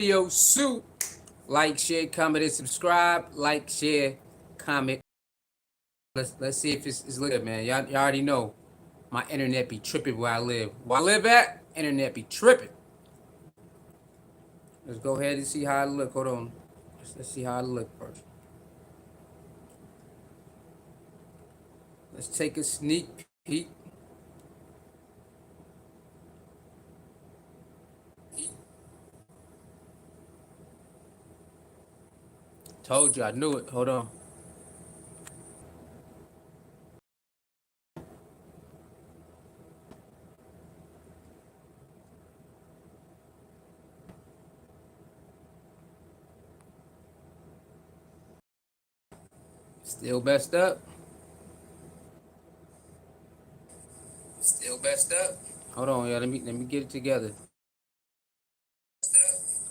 video suit. Like, share, comment, and subscribe. Like, share, comment. Let's see if it's good, man. Y'all already know my internet be tripping where I live. Where I live at, internet be tripping. Let's go ahead and see how I look. Hold on. Let's see how I look first. Let's take a sneak peek. Told you I knew it. Hold on. Still best up. Still best up. Hold on, y'all. Let me get it together.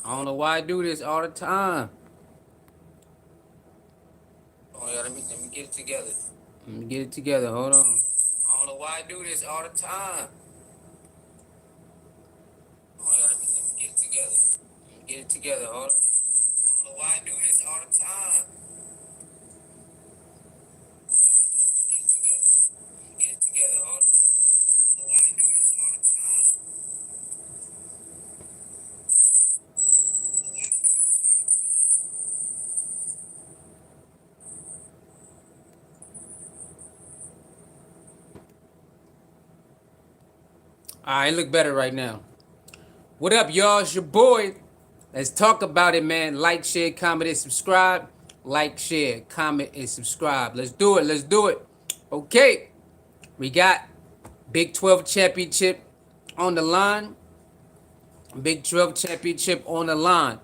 I don't know why I do this all the time. Oh yeah, let me get it together. Let me get it together. Hold on. I don't know why I do this all the time. Oh yeah, let me get it together. Let me get it together. Hold on. I don't know why I do this all the time. Get it together. Get it together. Hold on. I don't know why I do this all the time. All right, look better right now. What up, y'all? It's your boy. Let's talk about it, man. Like, share, comment, and subscribe. Like, share, comment, and subscribe. Let's do it. Let's do it. Okay. We got Big 12 championship on the line. Big 12 championship on the line.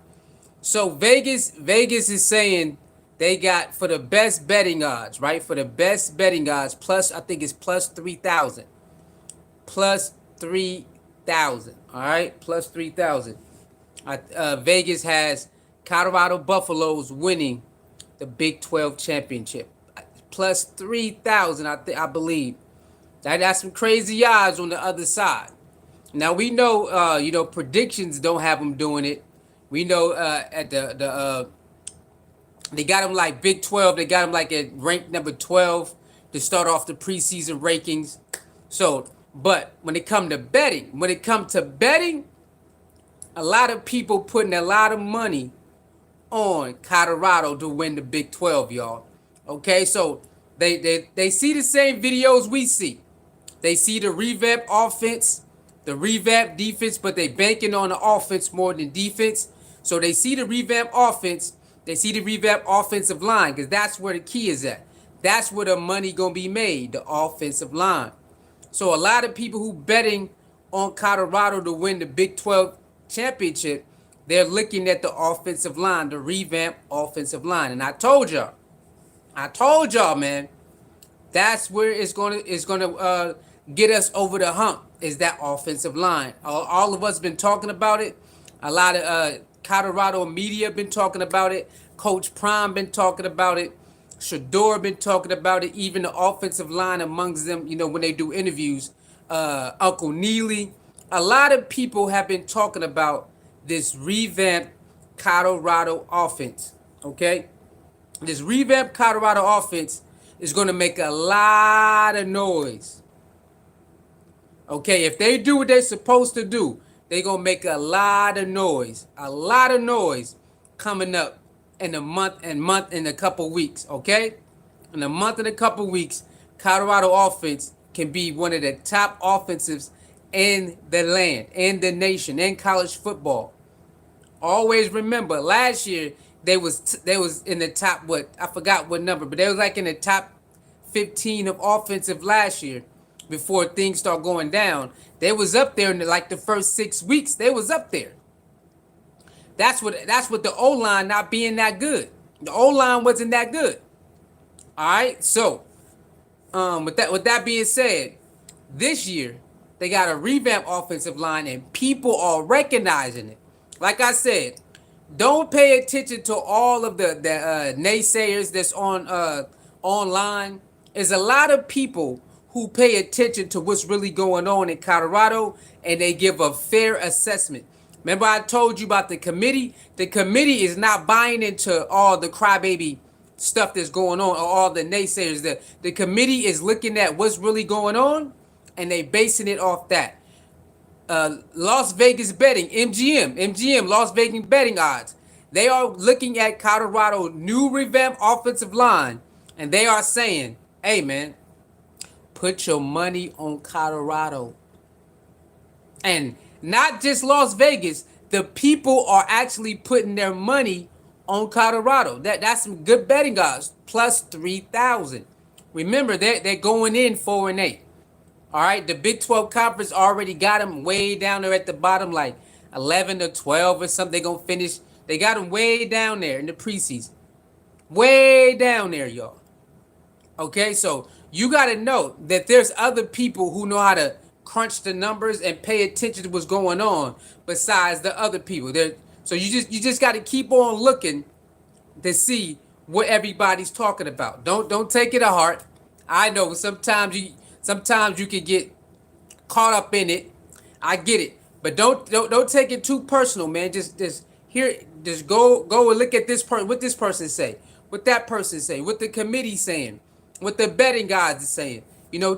So Vegas is saying they got for the best betting odds, right? For the best betting odds, plus I think it's plus 3,000. Plus 3,000. All right, plus 3,000. Vegas has Colorado Buffaloes winning the Big 12 championship. Plus 3,000, I believe. That's some crazy odds on the other side. Now we know, predictions don't have them doing it. We know at they got them like Big 12. They got them like at rank number 12 to start off the preseason rankings. So, but when it comes to betting, a lot of people putting a lot of money on Colorado to win the Big 12, y'all. Okay, so they see the same videos we see. They see the revamp offense, the revamp defense, but they banking on the offense more than defense. So they see the revamp offense, they see the revamp offensive line, because that's where the key is at. That's where the money gonna be made, the offensive line. So a lot of people who betting on Colorado to win the Big 12 championship, they're looking at the offensive line, the revamp offensive line. And I told y'all, man, that's where it's gonna get us over the hump, is that offensive line. All of us been talking about it. A lot of Colorado media been talking about it. Coach Prime been talking about it. Shador been talking about it. Even the offensive line amongst them, when they do interviews, Uncle Neely, a lot of people have been talking about this revamped Colorado offense. Okay, this revamped Colorado offense is going to make a lot of noise. Okay, if they do what they're supposed to do, they're going to make a lot of noise. A lot of noise coming up in a month in a couple weeks, okay? In a month and a couple weeks, Colorado offense can be one of the top offensives in the land, in the nation, in college football. Always remember, last year they was in the top, what, I forgot what number, but they was like in the top 15 of offensive last year before things start going down. They was up there in the first 6 weeks. They was up there. That's what the O-line not being that good. The O-line wasn't that good. All right. So, with that being said, this year they got a revamped offensive line and people are recognizing it. Like I said, don't pay attention to all of the naysayers that's on online. There's a lot of people who pay attention to what's really going on in Colorado, and they give a fair assessment. Remember I told you about the committee? The committee is not buying into all the crybaby stuff that's going on, or all the naysayers. The committee is looking at what's really going on, and they basing it off that. Las Vegas betting, MGM, Las Vegas betting odds. They are looking at Colorado new revamped offensive line, and they are saying, hey man, put your money on Colorado. And not just Las Vegas, the people are actually putting their money on Colorado. That's some good betting odds, plus 3,000. Remember, they're going in 4-8. All right, the Big 12 Conference already got them way down there at the bottom, like 11 or 12 or something. They're going to finish. They got them way down there in the preseason. Way down there, y'all. Okay, so you got to know that there's other people who know how to crunch the numbers and pay attention to what's going on besides the other people. So you just got to keep on looking to see what everybody's talking about. Don't take it to heart. I know sometimes you can get caught up in it. I get it, but don't take it too personal, man. Just go and look at this person. What this person say? What that person say? What the committee saying? What the betting guys are saying?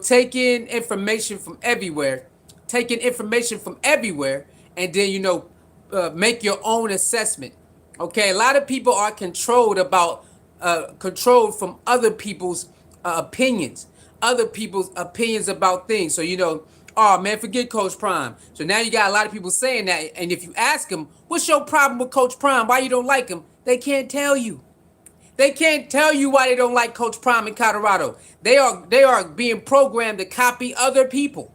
Take in information from everywhere. Taking information from everywhere, and then make your own assessment. Okay, a lot of people are controlled from other people's opinions, other people's opinions about things. So oh man, forget Coach Prime. So now you got a lot of people saying that, and if you ask them, what's your problem with Coach Prime? Why you don't like him? They can't tell you. They can't tell you why they don't like Coach Prime in Colorado. They are being programmed to copy other people.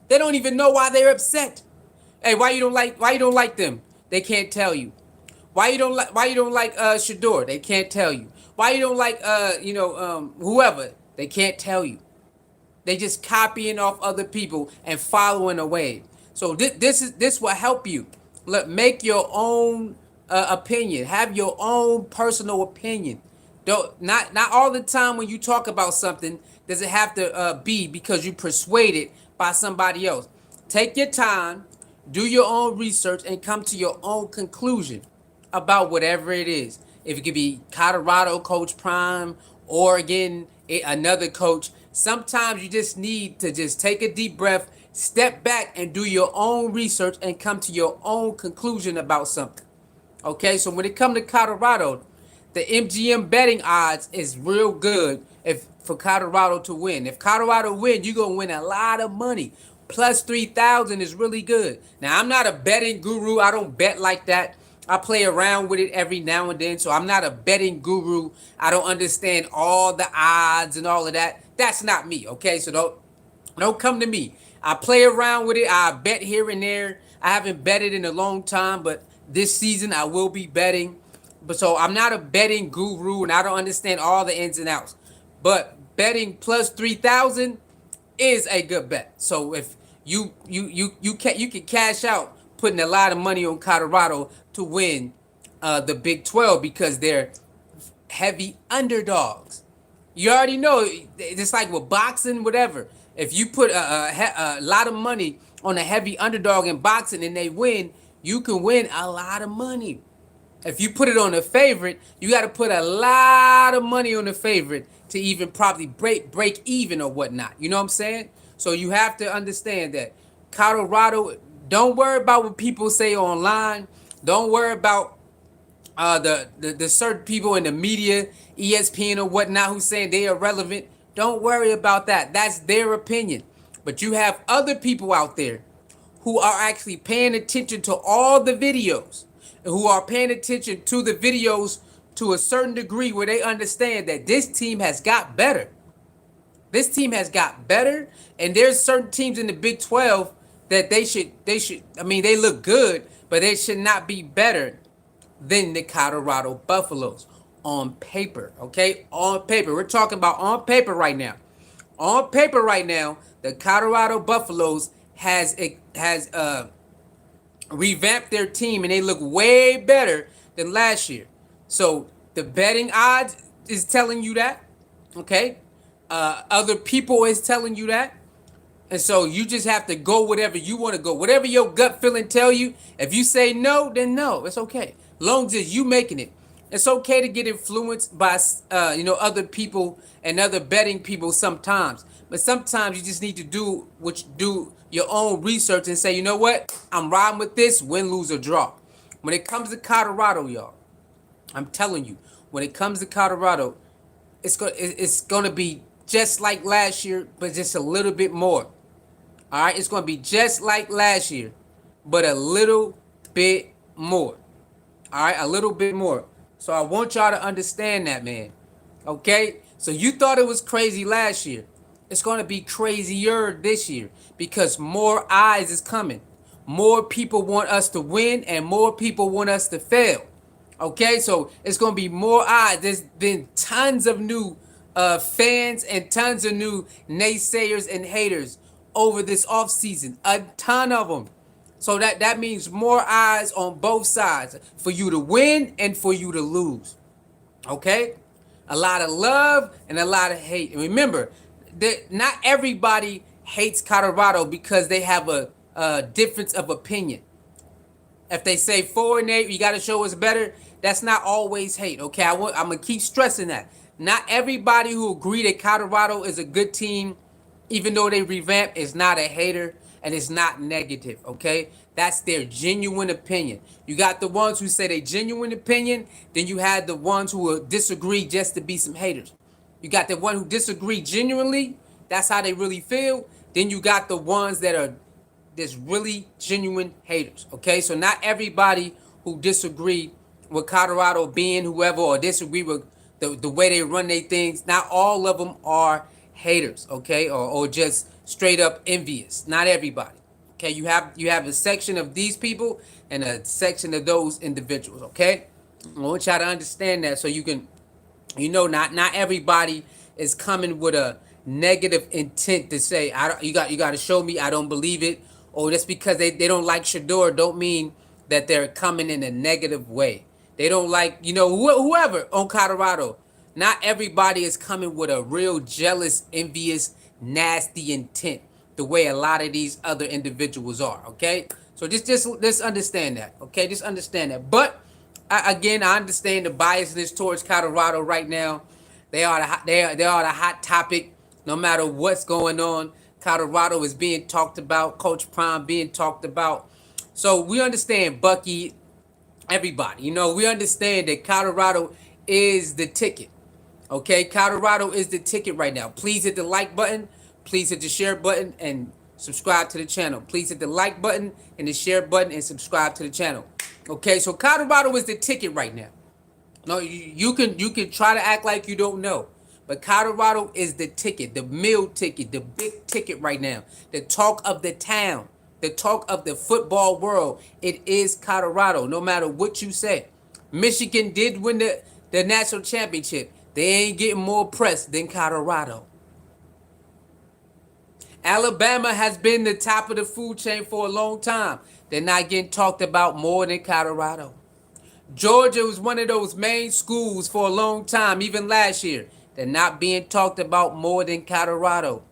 They don't even know why they're upset. Hey, why you don't like them? They can't tell you. Why you don't like Shador? They can't tell you. Why you don't like whoever? They can't tell you. They just copying off other people and following a wave. So this will help you. Make your own opinion. Have your own personal opinion. Not all the time when you talk about something does it have to be because you persuaded by somebody else. Take your time, do your own research, and come to your own conclusion about whatever it is. If it could be Colorado, Coach Prime, Oregon, another coach. Sometimes you just need to just take a deep breath, step back, and do your own research and come to your own conclusion about something. Okay, so when it comes to Colorado, the MGM betting odds is real good for Colorado to win. If Colorado win, you're going to win a lot of money. Plus 3,000 is really good. Now, I'm not a betting guru. I don't bet like that. I play around with it every now and then, so I'm not a betting guru. I don't understand all the odds and all of that. That's not me, okay? So don't come to me. I play around with it. I bet here and there. I haven't betted in a long time, but this season I will be betting. But so I'm not a betting guru, and I don't understand all the ins and outs. But betting plus 3,000 is a good bet. So if you can cash out putting a lot of money on Colorado to win the Big 12 because they're heavy underdogs. You already know, it's like with boxing, whatever. If you put a lot of money on a heavy underdog in boxing and they win, you can win a lot of money. If you put it on a favorite, you got to put a lot of money on the favorite to even probably break even or whatnot. You know what I'm saying? So you have to understand that Colorado, don't worry about what people say online. Don't worry about the certain people in the media, ESPN or whatnot, who's saying they are relevant. Don't worry about that. That's their opinion. But you have other people out there who are actually paying attention to all the videos, and who are paying attention to the videos to a certain degree where they understand that this team has got better. This team has got better, and there's certain teams in the Big 12 that they should, they look good, but they should not be better than the Colorado Buffaloes on paper, okay? On paper. We're talking about on paper right now. On paper right now, the Colorado Buffaloes has revamped their team, and they look way better than last year. So the betting odds is telling you that, okay? Other people is telling you that. And so you just have to go whatever you want to go. Whatever your gut feeling tell you. If you say no, then no. It's okay. Long as you making it. It's okay to get influenced by other people and other betting people sometimes. But sometimes you just need to do your own research and say, you know what? I'm riding with this, win, lose, or draw. When it comes to Colorado, y'all, I'm telling you, when it comes to Colorado, it's gonna be just like last year, but just a little bit more. All right, it's gonna be just like last year, but a little bit more. All right, a little bit more. So I want y'all to understand that, man. Okay, so you thought it was crazy last year. It's gonna be crazier this year because more eyes is coming. More people want us to win, and more people want us to fail. Okay, so it's gonna be more eyes. There's been tons of new fans and tons of new naysayers and haters over this offseason. A ton of them. So that means more eyes on both sides for you to win and for you to lose. Okay, a lot of love and a lot of hate. And remember that not everybody hates Colorado because they have a difference of opinion. If they say 4-8, you got to show us better. That's not always hate. Okay, I'm gonna keep stressing that. Not everybody who agree that Colorado is a good team, even though they revamp, is not a hater and it's not negative. Okay, that's their genuine opinion. You got the ones who say they genuine opinion, then you had the ones who will disagree just to be some haters. You got the one who disagree genuinely. That's how they really feel. Then you got the ones that are there's really genuine haters. Okay, so not everybody who disagree with Colorado being whoever or disagree with the way they run their things, not all of them are haters. Okay, or just straight up envious. Not everybody. Okay, you have a section of these people and a section of those individuals. Okay, I want y'all to understand that so you can, not everybody is coming with a negative intent to say you got to show me I don't believe it, or just because they don't like Shador don't mean that they're coming in a negative way. They don't like whoever on Colorado. Not everybody is coming with a real jealous, envious, nasty intent the way a lot of these other individuals are. Okay, so just understand that. Okay, just understand that. But again, I understand the biasness towards Colorado right now. They are the hot topic. No matter what's going on, Colorado is being talked about. Coach Prime being talked about. So we understand Bucky, everybody. We understand that Colorado is the ticket. Okay, Colorado is the ticket right now. Please hit the like button. Please hit the share button and subscribe to the channel. Please hit the like button and the share button and subscribe to the channel. Okay, so Colorado is the ticket right now. No, you can try to act like you don't know, but Colorado is the ticket, the meal ticket, the big ticket right now. The talk of the town, the talk of the football world. It is Colorado, no matter what you say. Michigan did win the national championship. They ain't getting more press than Colorado. Alabama has been the top of the food chain for a long time. They're not getting talked about more than Colorado. Georgia was one of those main schools for a long time, even last year. They're not being talked about more than Colorado.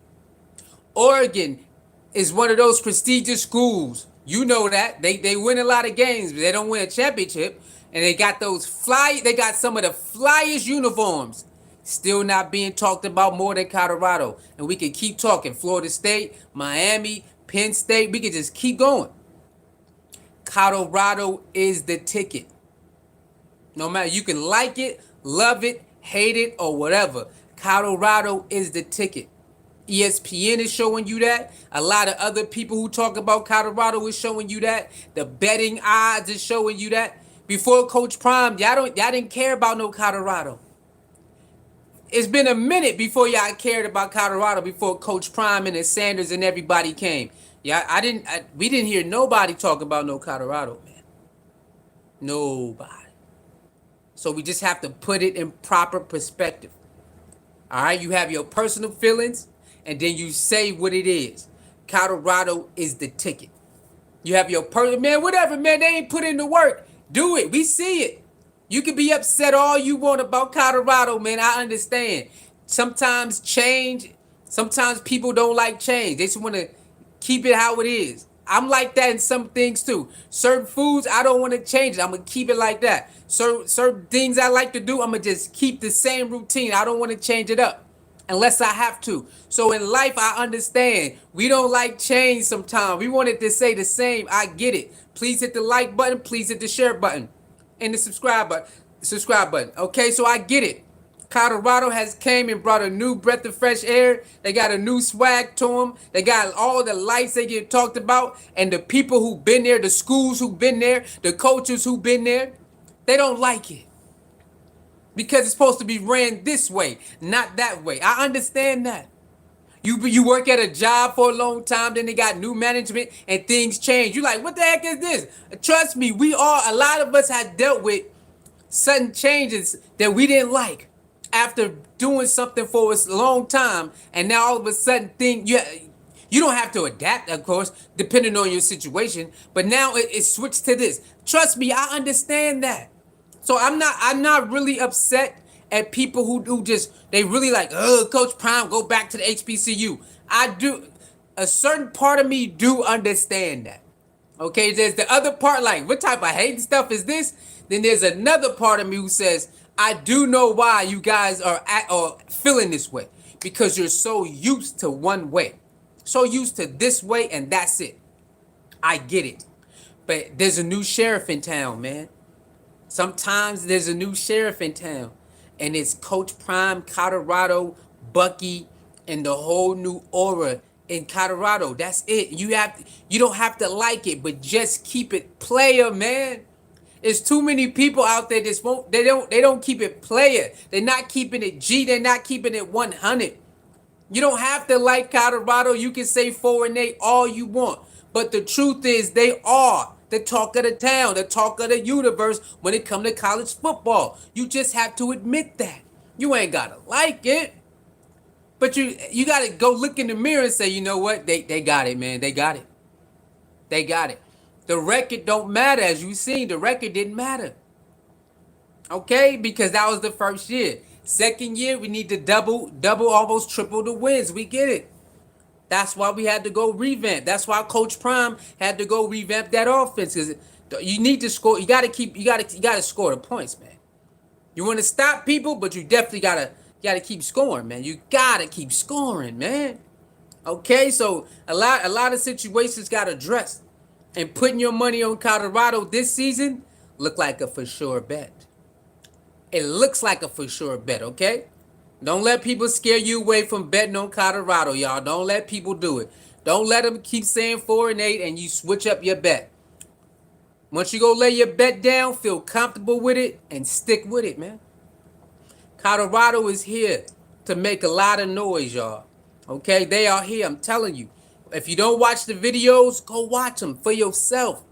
Oregon is one of those prestigious schools. You know that. They win a lot of games, but they don't win a championship. And they got they got some of the flyest uniforms. Still not being talked about more than Colorado. And we can keep talking. Florida State, Miami, Penn State. We can just keep going. Colorado is the ticket. No matter, you can like it, love it, hate it, or whatever. Colorado is the ticket. ESPN is showing you that. A lot of other people who talk about Colorado is showing you that. The betting odds is showing you that. Before Coach Prime, y'all didn't care about no Colorado. It's been a minute before y'all cared about Colorado, before Coach Prime and the Sanders and everybody came. Yeah, we didn't hear nobody talk about no Colorado, man. Nobody. So we just have to put it in proper perspective. All right, you have your personal feelings, and then you say what it is. Colorado is the ticket. You have your personal, man, whatever, man, they ain't put in the work. Do it. We see it. You can be upset all you want about Colorado, man. I understand. Sometimes change Sometimes people don't like change. They just want to keep it how it is. I'm like that in some things too. Certain foods I don't want to change it. I'm gonna keep it like that. Certain things I like to do, I'm gonna just keep the same routine. I don't want to change it up unless I have to. So in life, I understand we don't like change sometimes. We want it to stay the same. I get it. Please hit the like button. Please hit the share button and the subscribe button. Okay, so I get it. Colorado has came and brought a new breath of fresh air. They got a new swag to them. They got all the lights they get talked about, and the people who've been there, the schools who've been there, the coaches who've been there, they don't like it because it's supposed to be ran this way, not that way. I understand that. You work at a job for a long time, then they got new management and things change. You like, what the heck is this? Trust me, a lot of us have dealt with sudden changes that we didn't like after doing something for a long time, and now all of a sudden you don't have to adapt, of course, depending on your situation, but now it switched to this. Trust me, I understand that. So I'm not really upset at people who just they really like, oh, Coach Prime, go back to the HBCU. I do. A certain part of me do understand that. Okay, there's the other part, like, what type of hate stuff is this? Then there's another part of me who says, I do know why you guys are feeling this way. Because you're so used to one way. So used to this way, and that's it. I get it. But there's a new sheriff in town, man. Sometimes there's a new sheriff in town. And it's Coach Prime, Colorado, Bucky, and the whole new aura in Colorado. That's it. You don't have to like it, but just keep it player, man. There's too many people out there that they don't keep it player. They're not keeping it G. They're not keeping it 100. You don't have to like Colorado. You can say 4-8 all you want. But the truth is they are the talk of the town, the talk of the universe when it comes to college football. You just have to admit that. You ain't got to like it. But you got to go look in the mirror and say, you know what? They got it, man. They got it. They got it. The record don't matter. As you seen, the record didn't matter. Okay? Because that was the first year. Second year, we need to double, almost triple the wins. We get it. That's why we had to go revamp. That's why Coach Prime had to go revamp that offense. Because you need to score. You gotta score the points, man. You want to stop people, but you definitely gotta keep scoring, man. You gotta keep scoring, man. Okay, so a lot of situations got addressed. And putting your money on Colorado this season look like a for sure bet. It looks like a for sure bet, okay? Don't let people scare you away from betting on Colorado, y'all. Don't let people do it. Don't let them keep saying 4-8 and you switch up your bet. Once you go lay your bet down, feel comfortable with it and stick with it, man. Colorado is here to make a lot of noise, y'all. Okay, they are here, I'm telling you. If you don't watch the videos, go watch them for yourself.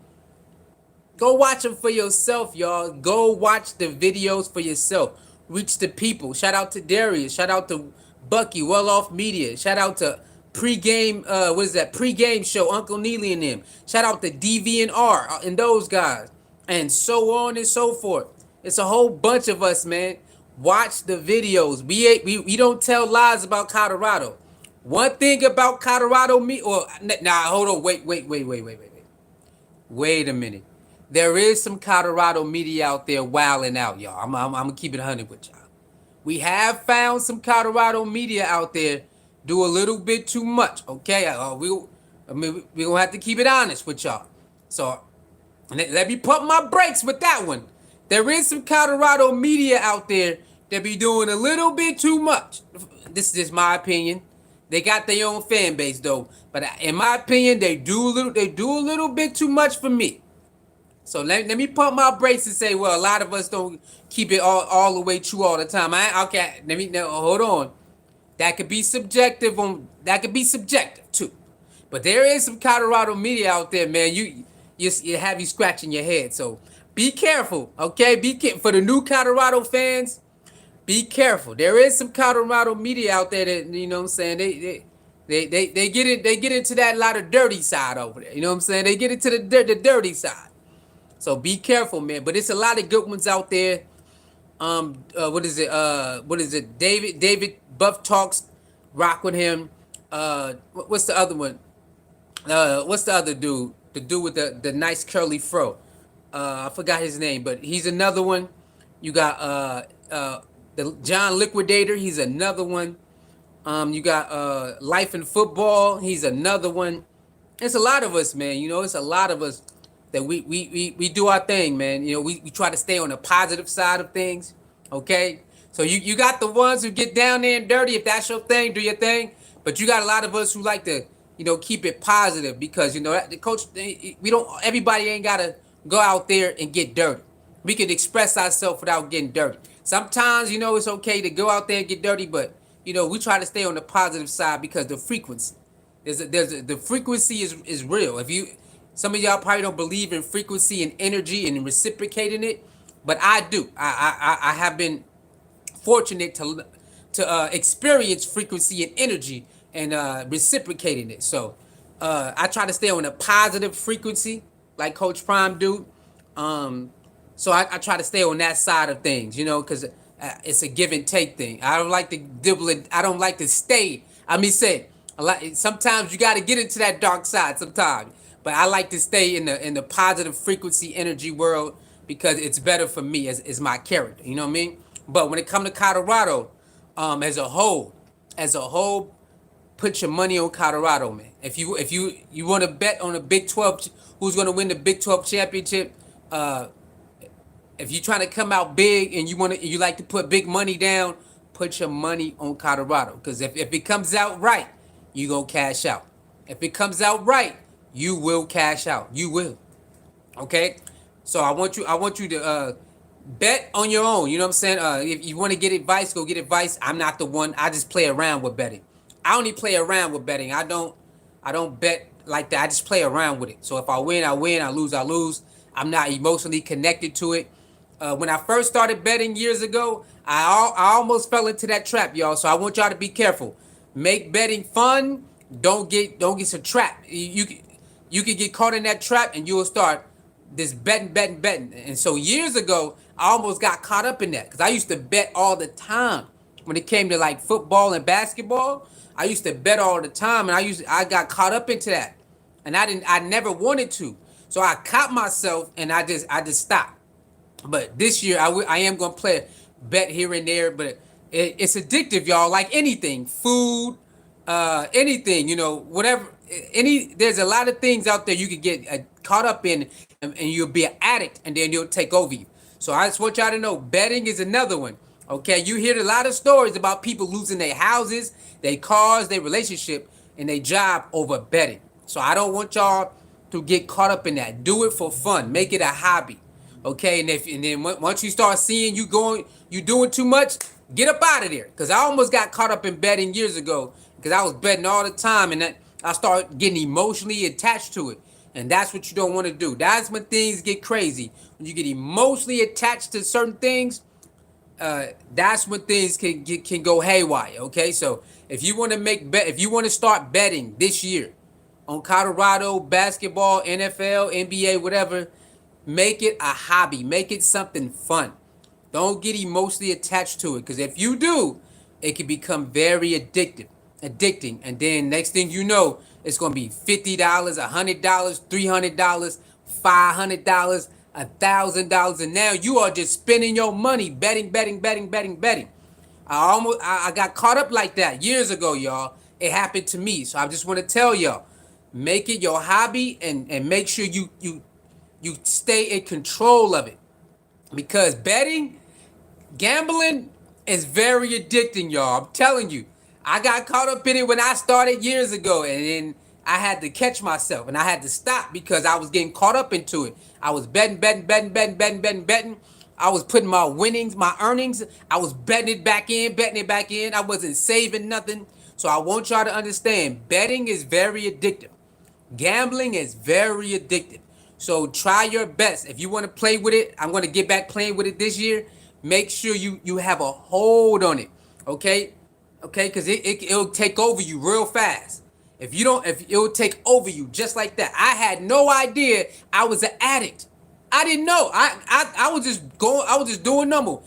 Go watch them for yourself, y'all. Go watch the videos for yourself. Reach the people. Shout out to Darius. Shout out to Bucky, Well Off Media. Shout out to pregame, pregame show, Uncle Neely and them. Shout out to DVNR and those guys. And so on and so forth. It's a whole bunch of us, man. Watch the videos. We don't tell lies about Colorado. One thing about Colorado, hold on, wait. Wait a minute. There is some Colorado media out there wilding out, y'all. I'm gonna keep it 100 with y'all. We have found some Colorado media out there do a little bit too much, okay? We're gonna have to keep it honest with y'all. So let me pump my brakes with that one. There is some Colorado media out there that be doing a little bit too much. This is just my opinion. They got their own fan base though, but in my opinion, they do a little bit too much for me. So let me pump my brakes and say, well, a lot of us don't keep it all the way true all the time. Hold on. That could be subjective too. But there is some Colorado media out there, man. You have you scratching your head. So be careful, okay? Be careful for the new Colorado fans. Be careful. There is some Colorado media out there that, you know what I'm saying, they get into that lot of dirty side over there. You know what I'm saying? They get into the dirty side. So be careful, man. But it's a lot of good ones out there. What is it? David Buff Talks rock with him. What's the other one? What's the other dude? The dude with the nice curly fro. I forgot his name, but he's another one. You got the John Liquidator. He's another one. You got Life in Football. He's another one. It's a lot of us, man. You know, it's a lot of us that we do our thing, man. You know, we try to stay on the positive side of things. Okay. So you got the ones who get down there and dirty. If that's your thing, do your thing. But you got a lot of us who like to, keep it positive because, the coach, we don't, everybody ain't got to go out there and get dirty. We can express ourselves without getting dirty. Sometimes, it's okay to go out there and get dirty, but, we try to stay on the positive side because the frequency. The frequency is real. Some of y'all probably don't believe in frequency and energy and reciprocating it, but I do. I have been fortunate to experience frequency and energy and reciprocating it. So I try to stay on a positive frequency, like Coach Prime do. So I try to stay on that side of things, because it's a give and take thing. I don't like to dibble it. I don't like to stay. Say a lot. Sometimes you got to get into that dark side. Sometimes, but I like to stay in the positive frequency energy world because it's better for me as my character. You know what I mean? But when it comes to Colorado, as a whole, put your money on Colorado, man. If you want to bet on the Big 12, who's going to win the Big 12 championship, if you're trying to come out big and you like to put big money down, put your money on Colorado. Because if it comes out right, you gonna cash out. If it comes out right, you will cash out. You will. Okay? So I want you to bet on your own. You know what I'm saying? If you want to get advice, go get advice. I'm not the one. I just play around with betting. I only play around with betting. I don't bet like that. I just play around with it. So if I win, I win. I lose, I lose. I'm not emotionally connected to it. When I first started betting years ago, I almost fell into that trap, y'all. So I want y'all to be careful. Make betting fun. Don't get a trap. You could get caught in that trap and you'll start this betting. And so years ago, I almost got caught up in that because I used to bet all the time. When it came to like football and basketball, I used to bet all the time, and I got caught up into that, and I never wanted to. So I caught myself, and I just stopped. But this year, I am gonna play a bet here and there, but it's addictive, y'all. Like anything, food, anything, whatever. There's a lot of things out there you could get caught up in, and you'll be an addict, and then you'll take over you. So I just want y'all to know, betting is another one. Okay, you hear a lot of stories about people losing their houses, their cars, their relationship, and their job over betting. So I don't want y'all to get caught up in that. Do it for fun. Make it a hobby. Okay, and then once you start seeing you doing too much, get up out of there. Because I almost got caught up in betting years ago because I was betting all the time, and I started getting emotionally attached to it. And that's what you don't want to do. That's when things get crazy. When you get emotionally attached to certain things, that's when things can go haywire. Okay, so if you want to start betting this year on Colorado basketball, NFL, NBA, whatever, make it a hobby. Make it something fun. Don't get emotionally attached to it, because if you do, it can become very addicting, and then next thing you know, it's gonna be $50, $100, $300, $500, $1,000, and now you are just spending your money betting. I got caught up like that years ago, y'all. It happened to me, so I just want to tell y'all, make it your hobby and make sure you stay in control of it, because gambling is very addicting, y'all. I'm telling you, I got caught up in it when I started years ago, and then I had to catch myself, and I had to stop because I was getting caught up into it. I was betting. I was putting my earnings, I was betting it back in. I wasn't saving nothing. So I want y'all to understand, betting is very addictive. Gambling is very addictive. So try your best. If you want to play with it, I'm going to get back playing with it this year. Make sure you have a hold on it, okay? Okay, because it'll take over you real fast. If it'll take over you just like that. I had no idea I was an addict. I didn't know. I was just doing normal.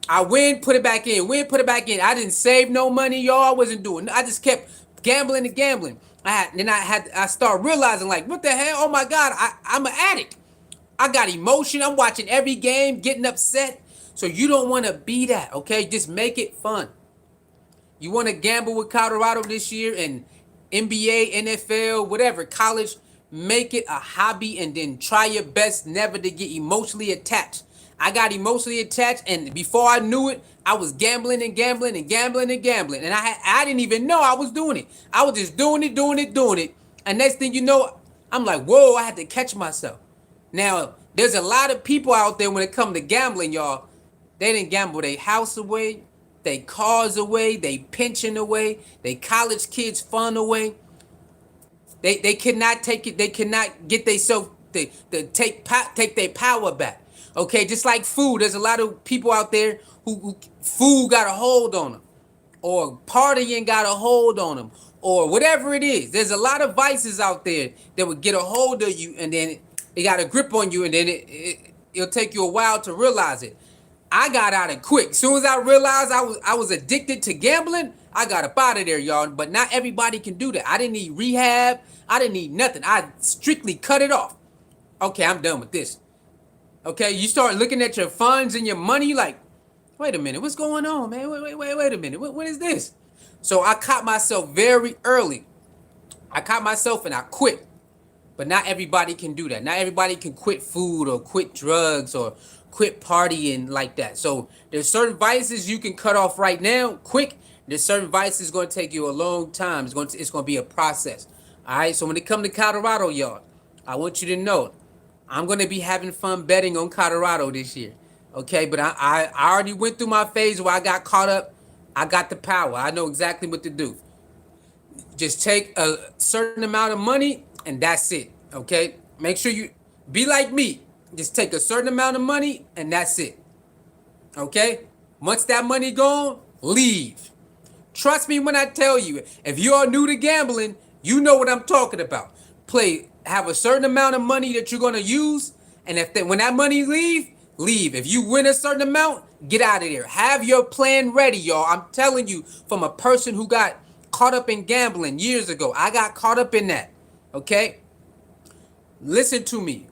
I win, put it back in. Win, put it back in. I didn't save no money, y'all. I wasn't doing. I just kept gambling and gambling. I start realizing like, what the hell? Oh my God, I'm an addict. I got emotion. I'm watching every game, getting upset. So you don't want to be that, okay? Just make it fun. You want to gamble with Colorado this year and NBA, NFL, whatever, college, make it a hobby and then try your best never to get emotionally attached. I got emotionally attached, and before I knew it, I was gambling and gambling and gambling and gambling. And I didn't even know I was doing it. I was just doing it, doing it, doing it. And next thing you know, I'm like, whoa, I had to catch myself. Now, there's a lot of people out there when it comes to gambling, y'all. They didn't gamble their house away, they cars away, they pension away, they college kids fun away. They cannot take it. They cannot get themselves to take their power back. Okay, just like food. There's a lot of people out there who food got a hold on them, or partying got a hold on them, or whatever it is. There's a lot of vices out there that would get a hold of you, and then it got a grip on you, and then it'll take you a while to realize it. I got out of quick. As soon as I realized I was addicted to gambling, I got up out of there, y'all. But not everybody can do that. I didn't need rehab. I didn't need nothing. I strictly cut it off. Okay, I'm done with this. Okay, you start looking at your funds and your money like, wait a minute, what's going on, man? Wait a minute. What is this? So I caught myself very early. I caught myself and I quit. But not everybody can do that. Not everybody can quit food or quit drugs or quit partying like that. So there's certain vices you can cut off right now, quick. There's certain vices going to take you a long time. It's going to be a process. All right. So when it comes to Colorado, y'all, I want you to know I'm going to be having fun betting on Colorado this year. Okay. But I already went through my phase where I got caught up. I got the power. I know exactly what to do. Just take a certain amount of money and that's it. Okay. Make sure you be like me. Just take a certain amount of money and that's it. Okay. Once that money gone, leave. Trust me when I tell you, if you are new to gambling, you know what I'm talking about. Have a certain amount of money that you're gonna use, and when that money leave. If you win a certain amount, get out of there. Have your plan ready, y'all. I'm telling you, from a person who got caught up in gambling years ago. I got caught up in that. Okay? Listen to me.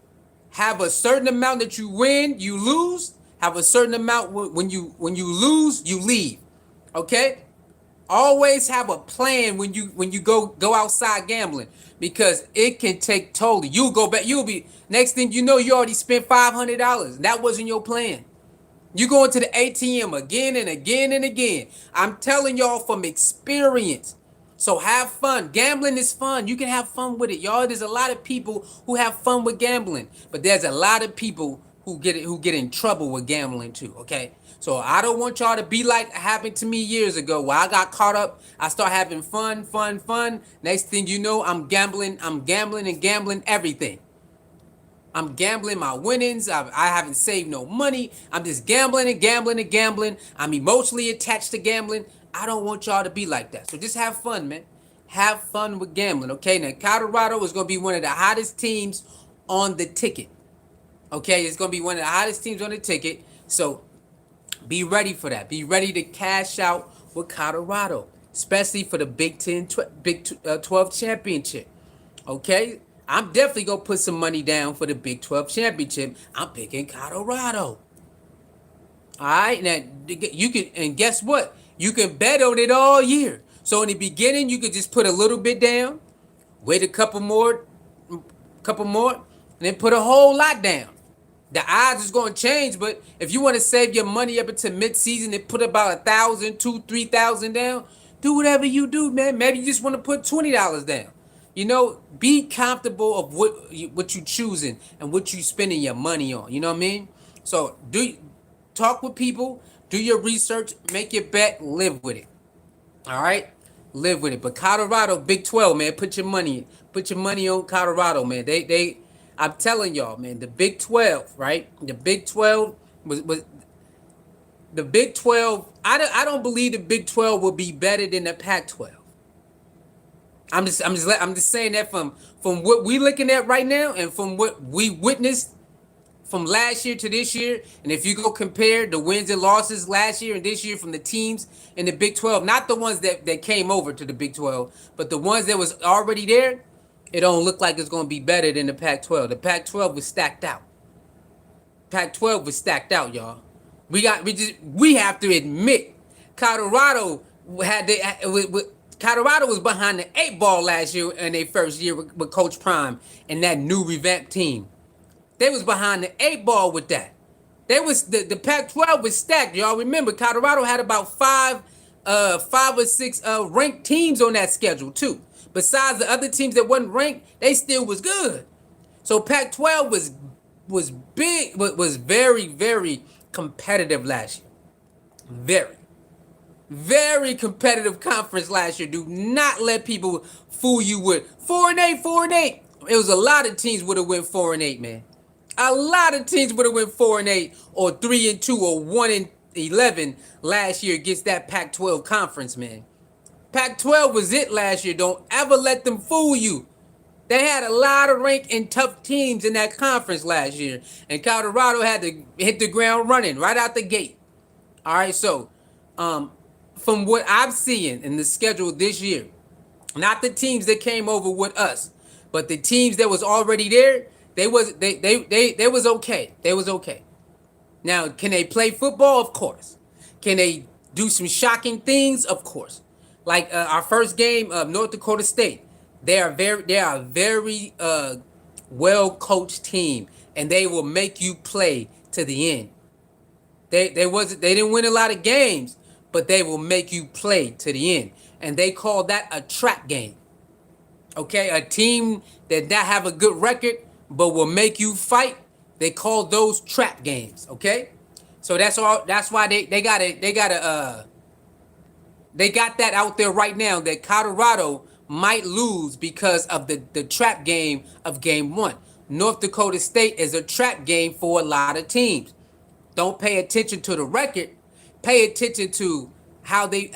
Have a certain amount that you win, you lose. Have a certain amount when you lose, you leave. Okay? Always have a plan when you go outside gambling, because it can take totally. You'll go back. You'll be next thing you know, you already spent $500. That wasn't your plan. You go into the ATM again and again and again. I'm telling y'all from experience. So have fun. Gambling is fun. You can have fun with it, y'all. There's a lot of people who have fun with gambling, but there's a lot of people who get in trouble with gambling too. Okay, so I don't want y'all to be like happened to me years ago, where I got caught up. I start having fun. Next thing you know, I'm gambling and gambling everything. I'm gambling my winnings. I haven't saved no money. I'm just gambling and gambling and gambling. I'm emotionally attached to gambling. I don't want y'all to be like that. So just have fun, man. Have fun with gambling, okay? Now, Colorado is going to be one of the hottest teams on the ticket. Okay? It's going to be one of the hottest teams on the ticket. So be ready for that. Be ready to cash out with Colorado, especially for the Big 12 championship. Okay? I'm definitely going to put some money down for the Big 12 championship. I'm picking Colorado. All right? Now, you can, and guess what? You can bet on it all year. So in the beginning, you could just put a little bit down, wait a couple more, and then put a whole lot down. The odds is going to change, but if you want to save your money up until mid-season and put about 1,000, 2,000, 3,000 down, do whatever you do, man. Maybe you just want to put $20 down. You know, be comfortable of what you choosing and what you spending your money on. You know what I mean? So talk with people, do your research, make your bet, live with it. All right, live with it. But Colorado, Big 12, man, put your money on Colorado, man. I'm telling y'all, man, the Big 12, right? The Big 12 was the Big 12. I don't believe the Big 12 will be better than the Pac-12. I'm just saying that from what we looking at right now and from what we witnessed from last year to this year, and if you go compare the wins and losses last year and this year from the teams in the Big 12, not the ones that came over to the Big 12, but the ones that was already there, it don't look like it's going to be better than the Pac-12. The Pac-12 was stacked out. Pac-12 was stacked out, y'all. We have to admit, Colorado Colorado was behind the 8 ball last year in their first year with Coach Prime and that new revamped team. They was behind the 8 ball with that. They was the Pac-12 was stacked, y'all. Remember, Colorado had about five or six ranked teams on that schedule too. Besides the other teams that wasn't ranked, they still was good. So Pac-12 was big, was very, very competitive last year. Very, very competitive conference last year. Do not let people fool you with 4-8, 4-8. It was a lot of teams would have went 4-8, man. A lot of teams would have went 4-8 or 3-2 or 1-11 last year against that Pac-12 conference, man. Pac-12 was it last year. Don't ever let them fool you. They had a lot of ranked and tough teams in that conference last year, and Colorado had to hit the ground running right out the gate. All right, so from what I'm seeing in the schedule this year, not the teams that came over with us, but the teams that was already there, they was okay. They was okay. Now, can they play football? Of course. Can they do some shocking things? Of course. Like our first game of North Dakota State, they are a very well coached team, and they will make you play to the end. They didn't win a lot of games, but they will make you play to the end, and they call that a trap game. Okay, a team that not have a good record but will make you fight, they call those trap games. Okay, so that's all. That's why they got that out there right now, that Colorado might lose because of the trap game of game 1. North Dakota State is a trap game for a lot of teams. Don't pay attention to the record. Pay attention to how they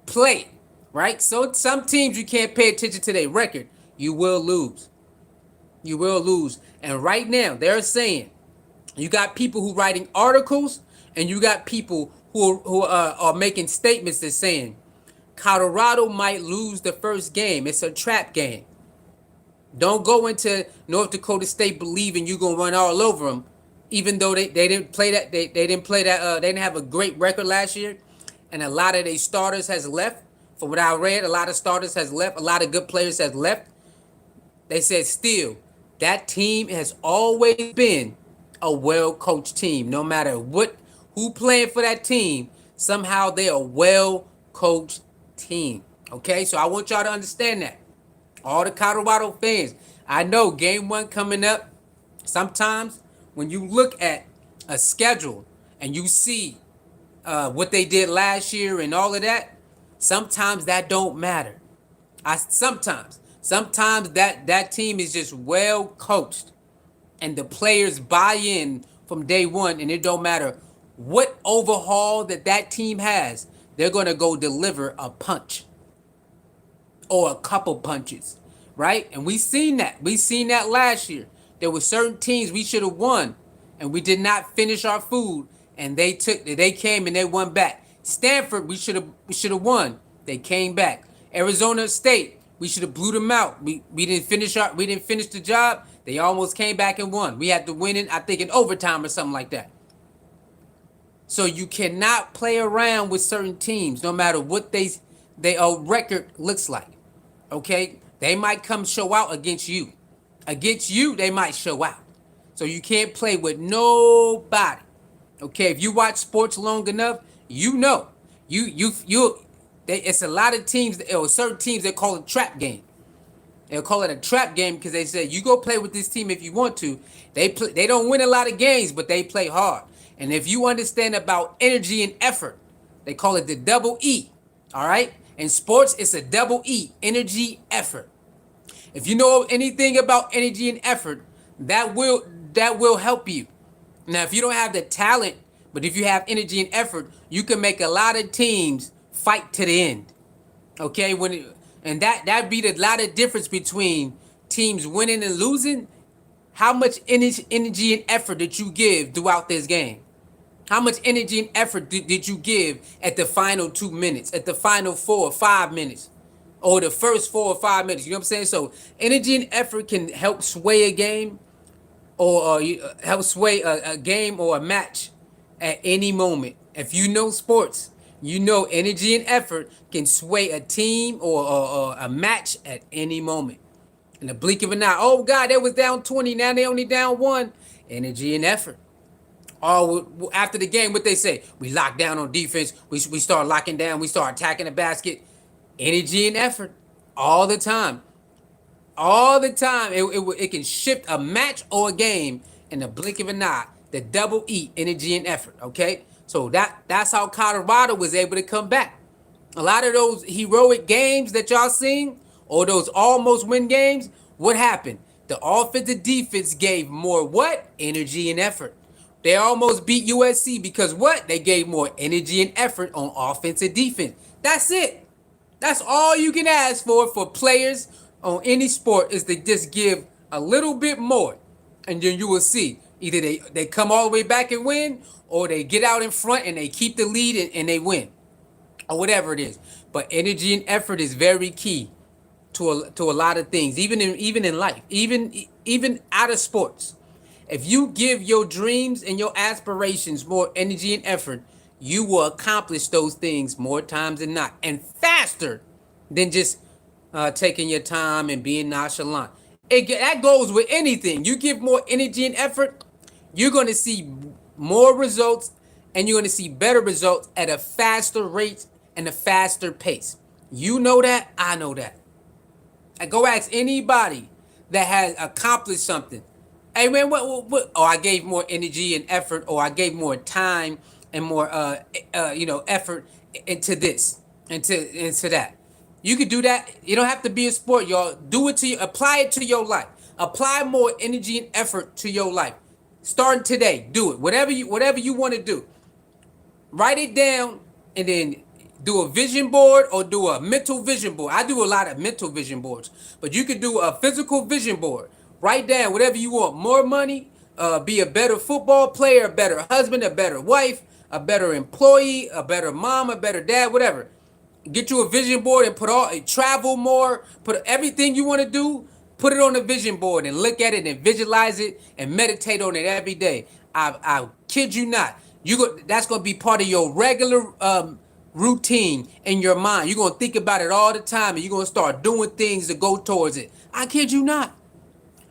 play, right? So some teams you can't pay attention to their record. You will lose. You will lose. And right now they're saying you got people who writing articles, and you got people who are making statements that saying Colorado might lose the first game. It's a trap game. Don't go into North Dakota State believing you're gonna run all over them, even though they didn't play that. They didn't play that. They didn't have a great record last year, and a lot of their starters has left. From what I read, a lot of starters has left. A lot of good players has left. They said still that team has always been a well-coached team. No matter who playing for that team, somehow they're a well-coached team. Okay, so I want y'all to understand that. All the Colorado fans, I know game 1 coming up. Sometimes when you look at a schedule and you see what they did last year and all of that, sometimes that don't matter. Sometimes that team is just well coached, and the players buy in from day 1, and it don't matter what overhaul that team has, they're going to go deliver a punch or a couple punches, right? And we seen that. We seen that last year. There were certain teams we should have won, and we did not finish our food, and they came and they won back. Stanford, we should have won. They came back. Arizona State, we should have blew them out. We didn't finish the job. They almost came back and won. We had to win it, I think, in overtime or something like that. So you cannot play around with certain teams, no matter what their record looks like. Okay, they might come show out against you. Against you, they might show out. So you can't play with nobody. Okay, if you watch sports long enough, you know it's a lot of teams or certain teams that call it a trap game. They'll call it a trap game because they say you go play with this team if you want to. They don't win a lot of games, but they play hard. And if you understand about energy and effort, they call it the double E. All right? In sports, it's a double E, energy, effort. If you know anything about energy and effort, that will help you. Now, if you don't have the talent, but if you have energy and effort, you can make a lot of teams fight to the end. Okay? That be the lot of difference between teams winning and losing. How much energy and effort did you give throughout this game? How much energy and effort did you give at the final 2 minutes, at the final 4 or 5 minutes, or the first 4 or 5 minutes? You know what I'm saying? So energy and effort can help sway a game, or help sway a game or a match at any moment. If you know sports, you know energy and effort can sway a team or a match at any moment. In the blink of an eye, oh God, they was down 20, now they only down one. Energy and effort. All after the game, what they say? We lock down on defense. We start locking down. We start attacking the basket. Energy and effort, all the time, all the time. It can shift a match or a game in the blink of an eye. The double E, energy and effort. Okay, so that's how Colorado was able to come back. A lot of those heroic games that y'all seen, or those almost win games, what happened? The offensive defense gave more what? Energy and effort. They almost beat USC because what? They gave more energy and effort on offensive defense. That's it. That's all you can ask for players on any sport, is to just give a little bit more. And then you will see. Either they come all the way back and win, or they get out in front and they keep the lead and they win. Or whatever it is. But energy and effort is very key to a lot of things, even in life, even out of sports. If you give your dreams and your aspirations more energy and effort, you will accomplish those things more times than not, and faster than just taking your time and being nonchalant. That goes with anything. You give more energy and effort, you're going to see more results, and you're going to see better results at a faster rate and a faster pace. You know that, I know that. I go ask anybody that has accomplished something. Hey man, what? Oh, I gave more energy and effort, or I gave more time and more, effort into this, into that. You could do that. You don't have to be a sport, y'all. Do it apply it to your life. Apply more energy and effort to your life. Starting today, do it. Whatever you want to do. Write it down, and then do a vision board or do a mental vision board. I do a lot of mental vision boards, but you could do a physical vision board. Write down whatever you want. More money, be a better football player, a better husband, a better wife, a better employee, a better mom, a better dad, whatever. Get you a vision board and travel more, put everything you want to do, put it on a vision board and look at it and visualize it and meditate on it every day. I kid you not. That's going to be part of your regular routine in your mind. You're going to think about it all the time, and you're going to start doing things to go towards it. I kid you not.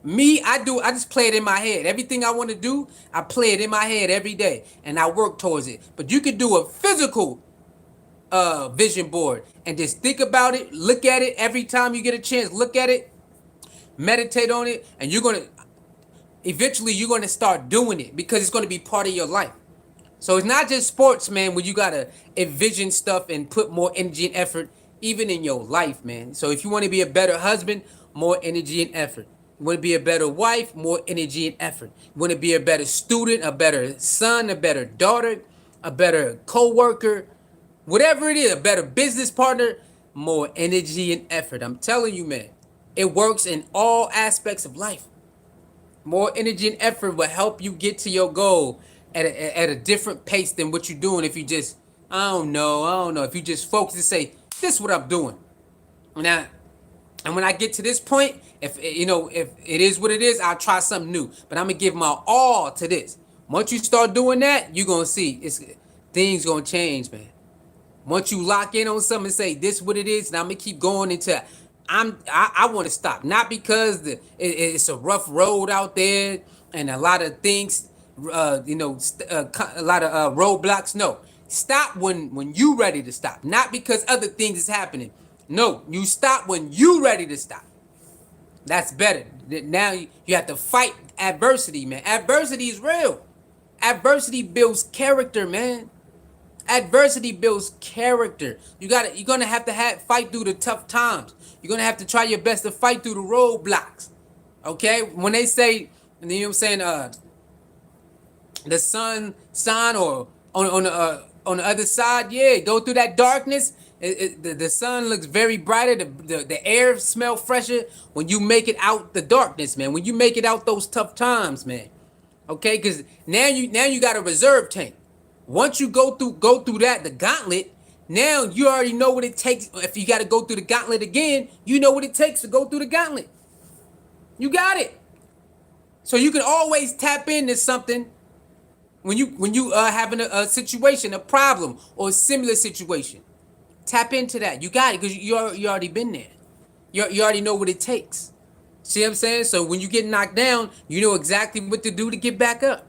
I just play it in my head. Everything I want to do, I play it in my head every day, and I work towards it. But you could do a physical vision board and just think about it, look at it every time you get a chance, look at it, meditate on it, and eventually you're going to start doing it because it's going to be part of your life. So it's not just sports, man, where you got to envision stuff and put more energy and effort, even in your life, man. So if you want to be a better husband, more energy and effort. You want to be a better wife, more energy and effort. You want to be a better student, a better son, a better daughter, a better co-worker, whatever it is, a better business partner, more energy and effort. I'm telling you, man, it works in all aspects of life. More energy and effort will help you get to your goal at a different pace than what you're doing if you just, I don't know, if you just focus and say, this is what I'm doing. Now, and when I get to this point, if it is what it is, I'll try something new. But I'm going to give my all to this. Once you start doing that, you're going to see things going to change, man. Once you lock in on something and say, this is what it is, and I'm going to keep going into I want to stop. Not because it's a rough road out there and a lot of things, a lot of roadblocks. No. Stop when you ready to stop. Not because other things is happening. No, you stop when you ready to stop. That's better. Now you have to fight adversity, man. Adversity is real. Adversity builds character, man. Adversity builds character. You're gonna have to fight through the tough times. You're gonna have to try your best to fight through the roadblocks. Okay? When they say, you know what I'm saying, the sun or on the other side, yeah, go through that darkness. The sun looks very brighter. The air smell fresher when you make it out the darkness, man. When you make it out those tough times, man. Okay, because now you got a reserve tank. Once you go through that the gauntlet, now you already know what it takes. If you got to go through the gauntlet again, you know what it takes to go through the gauntlet. You got it. So you can always tap into something when you having a situation, a problem, or a similar situation. Tap into that. You got it because you already been there. You already know what it takes. See what I'm saying? So when you get knocked down, you know exactly what to do to get back up.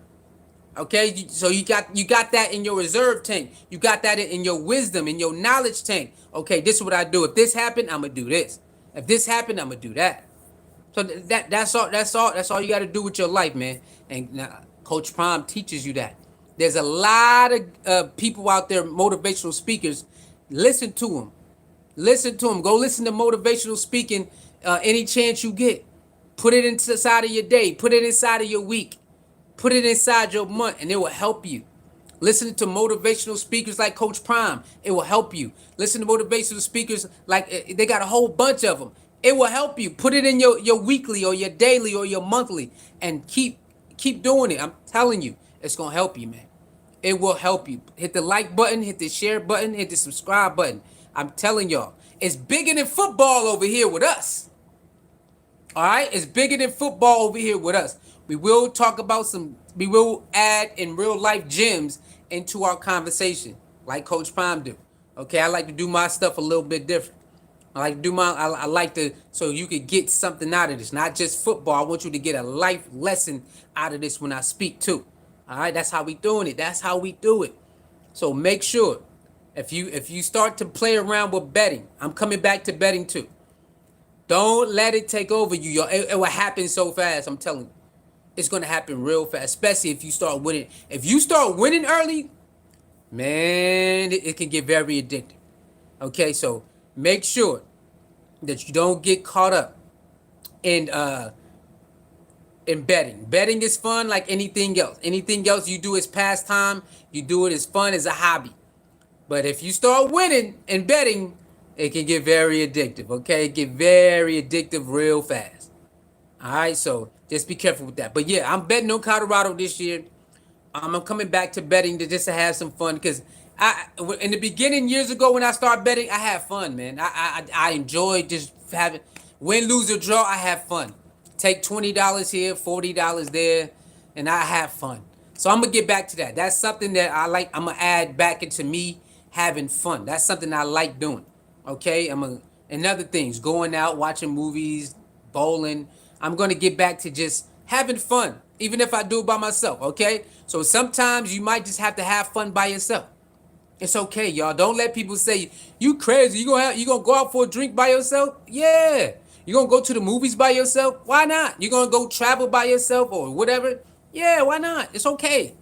Okay, so you got that in your reserve tank. You got that in your wisdom, in your knowledge tank. Okay, this is what I do. If this happened, I'm gonna do this. If this happened, I'm gonna do that. So that's all you got to do with your life, man. And Coach Prime teaches you that. There's a lot of people out there, motivational speakers. Listen to them. Listen to them. Go listen to motivational speaking any chance you get. Put it inside of your day. Put it inside of your week. Put it inside your month, and it will help you. Listen to motivational speakers like Coach Prime. It will help you. Listen to motivational speakers like they got a whole bunch of them. It will help you. Put it in your weekly or your daily or your monthly, and keep doing it. I'm telling you, it's gonna help you, man. It will help you. Hit the like button, hit the share button, hit the subscribe button. I'm telling y'all, it's bigger than football over here with us. All right, it's bigger than football over here with us. We will talk about we will add in real life gems into our conversation, like Coach Prime do. Okay, I like to do my stuff a little bit different. I like to, so you could get something out of this, not just football. I want you to get a life lesson out of this when I speak too. All right, that's how we doing it. That's how we do it. So make sure if you start to play around with betting, I'm coming back to betting too. Don't let it take over you, y'all. It will happen so fast. I'm telling you, it's gonna happen real fast, especially if you start winning. If you start winning early, man, it can get very addictive. Okay, so make sure that you don't get caught up in betting. Betting is fun like anything else. Anything else you do is pastime. You do it as fun as a hobby. But if you start winning and betting, it can get very addictive. Okay, it get very addictive real fast. All right, so just be careful with that. But yeah, I'm betting on Colorado this year. I'm coming back to betting to have some fun because in the beginning years ago when I started betting, I had fun, man. I enjoyed just having win, lose or draw. I have fun. Take $20 here, $40 there, and I have fun. So I'm gonna get back to that. That's something that I like. I'm gonna add back into me having fun. That's something I like doing. Okay, and other things, going out, watching movies, bowling. I'm gonna get back to just having fun, even if I do it by myself. Okay, so sometimes you might just have to have fun by yourself. It's okay, y'all. Don't let people say you crazy. You gonna go out for a drink by yourself? Yeah. You gonna go to the movies by yourself? Why not? You gonna go travel by yourself or whatever? Yeah, why not? It's okay.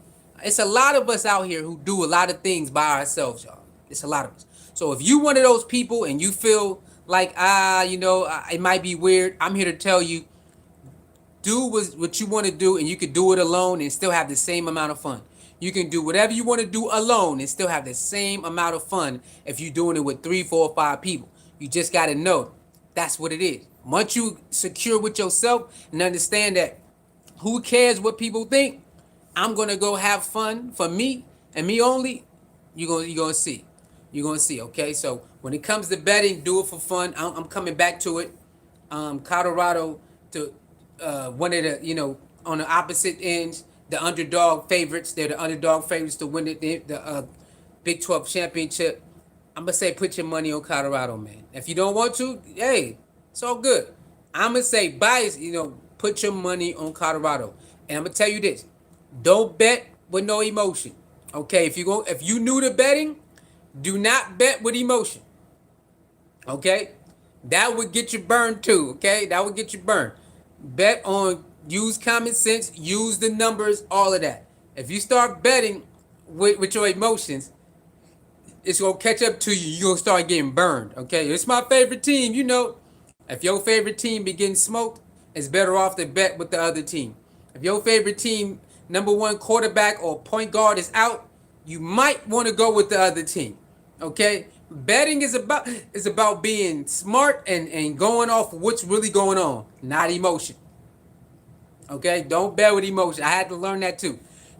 It's a lot of us out here who do a lot of things by ourselves, y'all. It's a lot of us. So if you one of those people and you feel like it might be weird, I'm here to tell you, do what you want to do, and you can do it alone and still have the same amount of fun. You can do whatever you want to do alone and still have the same amount of fun if you're doing it with 3, 4, 5 people. You just got to know that's what it is. Once you secure with yourself and understand that who cares what people think, I'm going to go have fun for me and me only, you're gonna see. You're going to see, okay? So when it comes to betting, do it for fun. I'm coming back to it. Colorado to one of the, on the opposite ends, the underdog favorites. They're the underdog favorites to win the Big 12 championship. I'm going to say put your money on Colorado, man. If you don't want to, hey, it's all good. I'm going to say bias, put your money on Colorado. And I'm going to tell you this. Don't bet with no emotion. Okay, if you new to betting, do not bet with emotion. Okay? That would get you burned too, okay? That would get you burned. Bet on, use common sense, use the numbers, all of that. If you start betting with your emotions, it's going to catch up to you. You're going to start getting burned, okay? It's my favorite team, If your favorite team be getting smoked, it's better off to bet with the other team. If your favorite team, number one quarterback or point guard is out, you might want to go with the other team, okay? Betting is about being smart and going off what's really going on, not emotion. Okay, don't bet with emotion. I had to learn that too.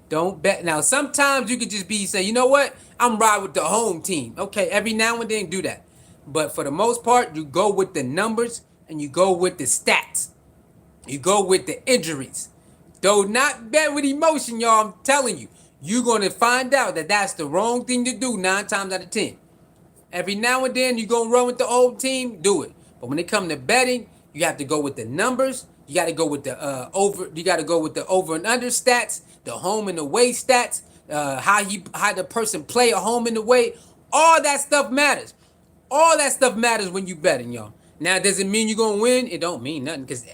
Don't bet. Now, sometimes you could just be say, you know what? I'm ride with the home team. Okay, every now and then do that. But for the most part, you go with the numbers and you go with the stats. You go with the injuries. Do not bet with emotion, y'all. I'm telling you, you're gonna find out that that's the wrong thing to do 9 times out of 10. Every now and then you gonna run with the old team, do it. But when it comes to betting, you have to go with the numbers. You got to go with the over. You got to go with the over and under stats, the home and away stats, how the person play a home and away. All that stuff matters. All that stuff matters when you betting, y'all. Now, does it mean you're gonna win? It don't mean nothing because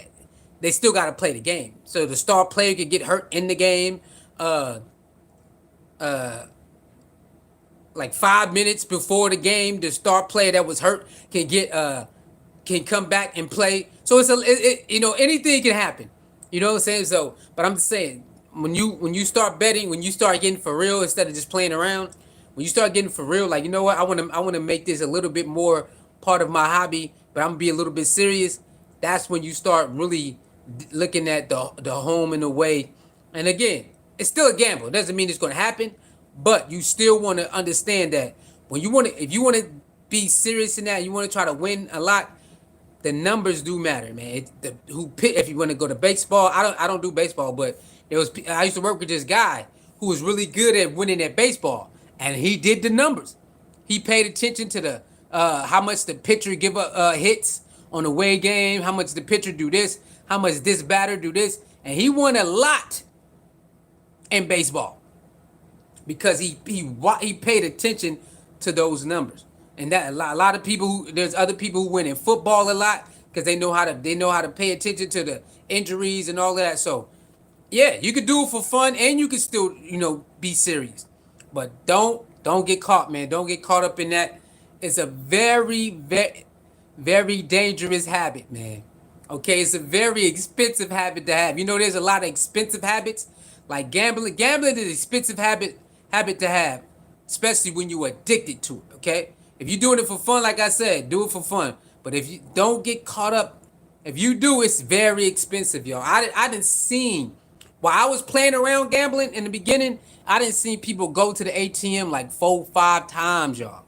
they still got to play the game. So the star player could get hurt in the game. Uh, uh, like 5 minutes before the game, the star player that was hurt can come back and play. So anything can happen. You know what I'm saying? So, but I'm just saying when you start betting, when you start getting for real instead of just playing around, when you start getting for real, like you know what, I want to make this a little bit more part of my hobby, but I'm gonna be a little bit serious. That's when you start really looking at the home and away. And again, it's still a gamble. It doesn't mean it's going to happen, but you still want to understand that if you want to be serious in that, you want to try to win a lot. The numbers do matter, man. If you want to go to baseball, I don't do baseball, but I used to work with this guy who was really good at winning at baseball, and he did the numbers. He paid attention to the how much the pitcher give hits on the away game, how much the pitcher do this, how much this batter do this, and he won a lot in baseball because he paid attention to those numbers. And that a lot of people there's other people who win in football a lot because they know how to pay attention to the injuries and all of that. So yeah, you could do it for fun and you could still be serious, but don't get caught, man. Don't get caught up in that. It's a very dangerous habit, man. Okay, it's a very expensive habit to have. There's a lot of expensive habits, like gambling. Gambling is an expensive habit to have, especially when you're addicted to it. Okay, if you're doing it for fun, like I said, do it for fun. But if you don't get caught up, if you do, it's very expensive, y'all. I didn't seen while I was playing around gambling in the beginning. I didn't see people go to the ATM like 4, 5 times, y'all.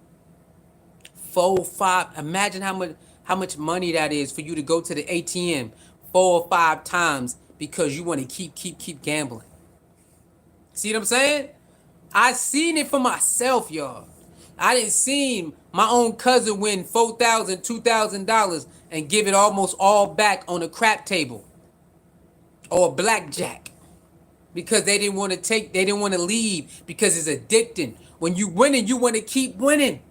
4, 5. Imagine how much money that is for you to go to the ATM 4 or 5 times because you want to keep gambling. See what I'm saying? I seen it for myself, y'all. I didn't see my own cousin win $4,000, $2,000 and give it almost all back on a crap table or a blackjack because they didn't want to leave because it's addicting. When you winning, you want to keep winning.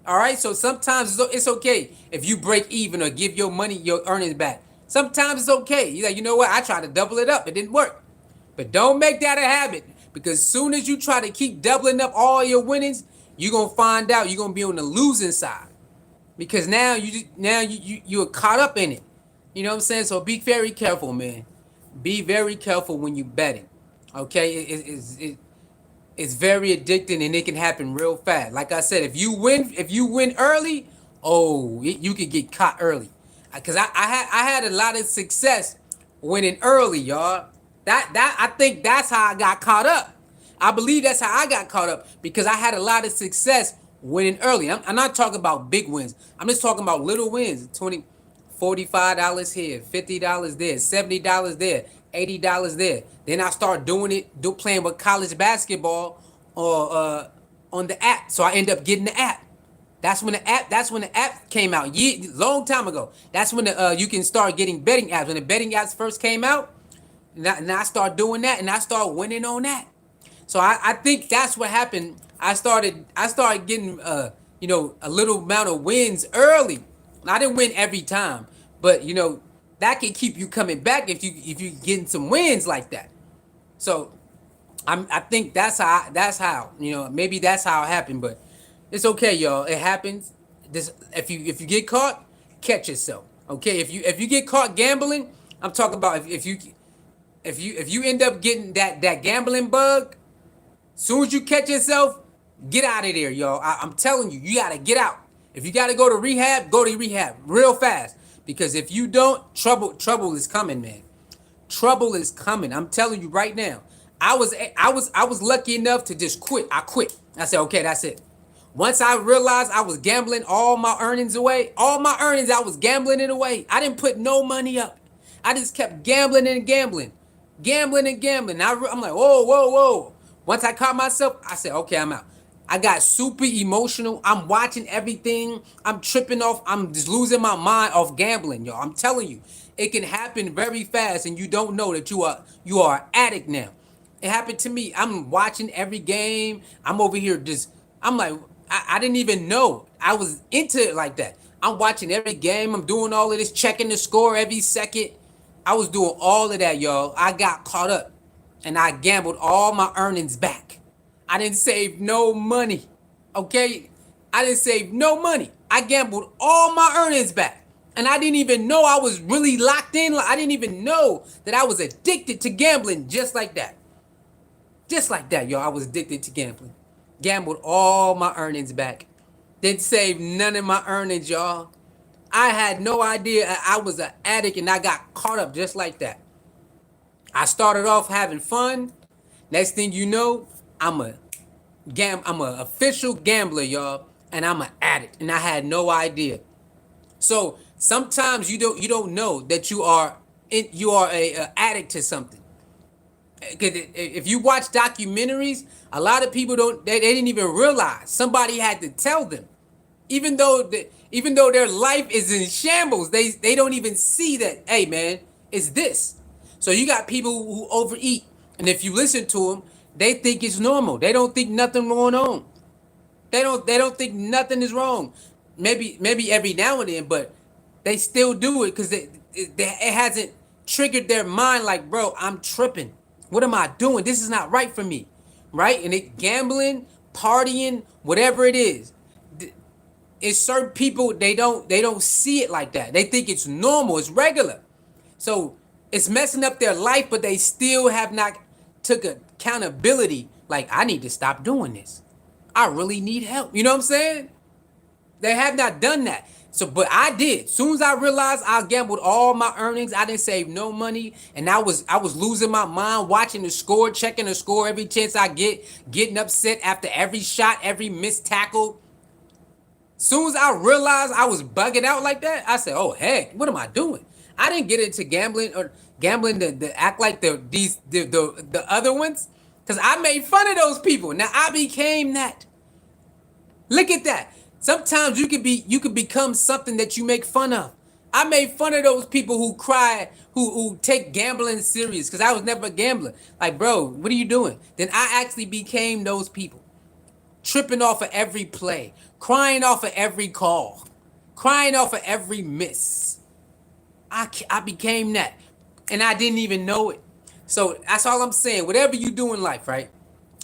All right, so sometimes it's okay if you break even or give your earnings back. Sometimes it's okay. You're like, you know what? I tried to double it up. It didn't work. But don't make that a habit because as soon as you try to keep doubling up all your winnings, you're going to find out you're going to be on the losing side because now you're caught up in it. You know what I'm saying? So be very careful, man. Be very careful when you're betting. Okay? It's very addicting and it can happen real fast. Like I said, if you win early, oh, you could get caught early. Cause I had a lot of success winning early, y'all. I think that's how I got caught up. I believe that's how I got caught up because I had a lot of success winning early. I'm not talking about big wins. I'm just talking about little wins. $45 here, $50 there, $70 there, $80 there. Then I start playing with college basketball or on the app. So I end up getting the app. That's when the app came out. Long time ago. That's when you can start getting betting apps. When the betting apps first came out, and I start doing that, and I start winning on that. So I think that's what happened. I started getting a little amount of wins early. I didn't win every time, but that can keep you coming back if you getting some wins like that. So I think that's how maybe that's how it happened, but it's okay, y'all. It happens. If you get caught, catch yourself. Okay, if you get caught gambling, I'm talking about if you end up getting that gambling bug, soon as you catch yourself, Get out of there, y'all. I'm telling you, you gotta get out. If you gotta go to rehab real fast. Because if you don't, trouble is coming, man. Trouble is coming. I'm telling you right now. I was lucky enough to just quit. I quit. I said, okay, that's it. Once I realized I was gambling all my earnings away, all my earnings, I was gambling it away. I didn't put no money up. I just kept gambling and gambling, gambling and gambling. I'm like, whoa, whoa, whoa. Once I caught myself, I said, okay, I'm out. I got super emotional. I'm watching everything. I'm tripping off. I'm just losing my mind off gambling, y'all. I'm telling you, it can happen very fast, and you don't know that you are an addict now. It happened to me. I'm watching every game. I'm over here just. I'm like, I didn't even know I was into it like that. I'm watching every game. I'm doing all of this, checking the score every second. I was doing all of that, y'all. I got caught up, and I gambled all my earnings back. I didn't save no money. Okay? I didn't save no money. I gambled all my earnings back. And I didn't even know I was really locked in. I didn't even know that I was addicted to gambling just like that. Just like that, y'all. I was addicted to gambling. Gambled all my earnings back. Didn't save none of my earnings, y'all. I had no idea I was an addict and I got caught up just like that. I started off having fun. Next thing you know, I'm a official gambler, y'all, and I'm an addict, and I had no idea. So sometimes you don't know that you are a addict to something. Because if you watch documentaries, a lot of people they didn't even realize somebody had to tell them. Even though their life is in shambles, they don't even see that. Hey man, it's this. So you got people who overeat, and if you listen to them, they think it's normal. They don't think nothing going on. They don't think nothing is wrong. Maybe every now and then, but they still do it because it hasn't triggered their mind. Like, bro, I'm tripping. What am I doing? This is not right for me, right? And it gambling, partying, whatever it is. It's certain people they don't see it like that. They think it's normal, it's regular. So it's messing up their life, but they still have not took accountability. Like, I need to stop doing this. I really need help. You know what I'm saying? They have not done that. So, but I did. Soon as I realized I gambled all my earnings, I didn't save no money, and I was losing my mind, watching the score, checking the score every chance I get, getting upset after every shot, every missed tackle. Soon as I realized I was bugging out like that, I said, "Oh heck, what am I doing?" I didn't get into gambling to act like the other ones, because I made fun of those people. Now I became that. Look at that. Sometimes you could become something that you make fun of. I made fun of those people who cry, who take gambling serious, because I was never a gambler. Like, bro, what are you doing? Then I actually became those people, tripping off of every play, crying off of every call, crying off of every miss. I became that, and I didn't even know it. So that's all I'm saying. Whatever you do in life, right?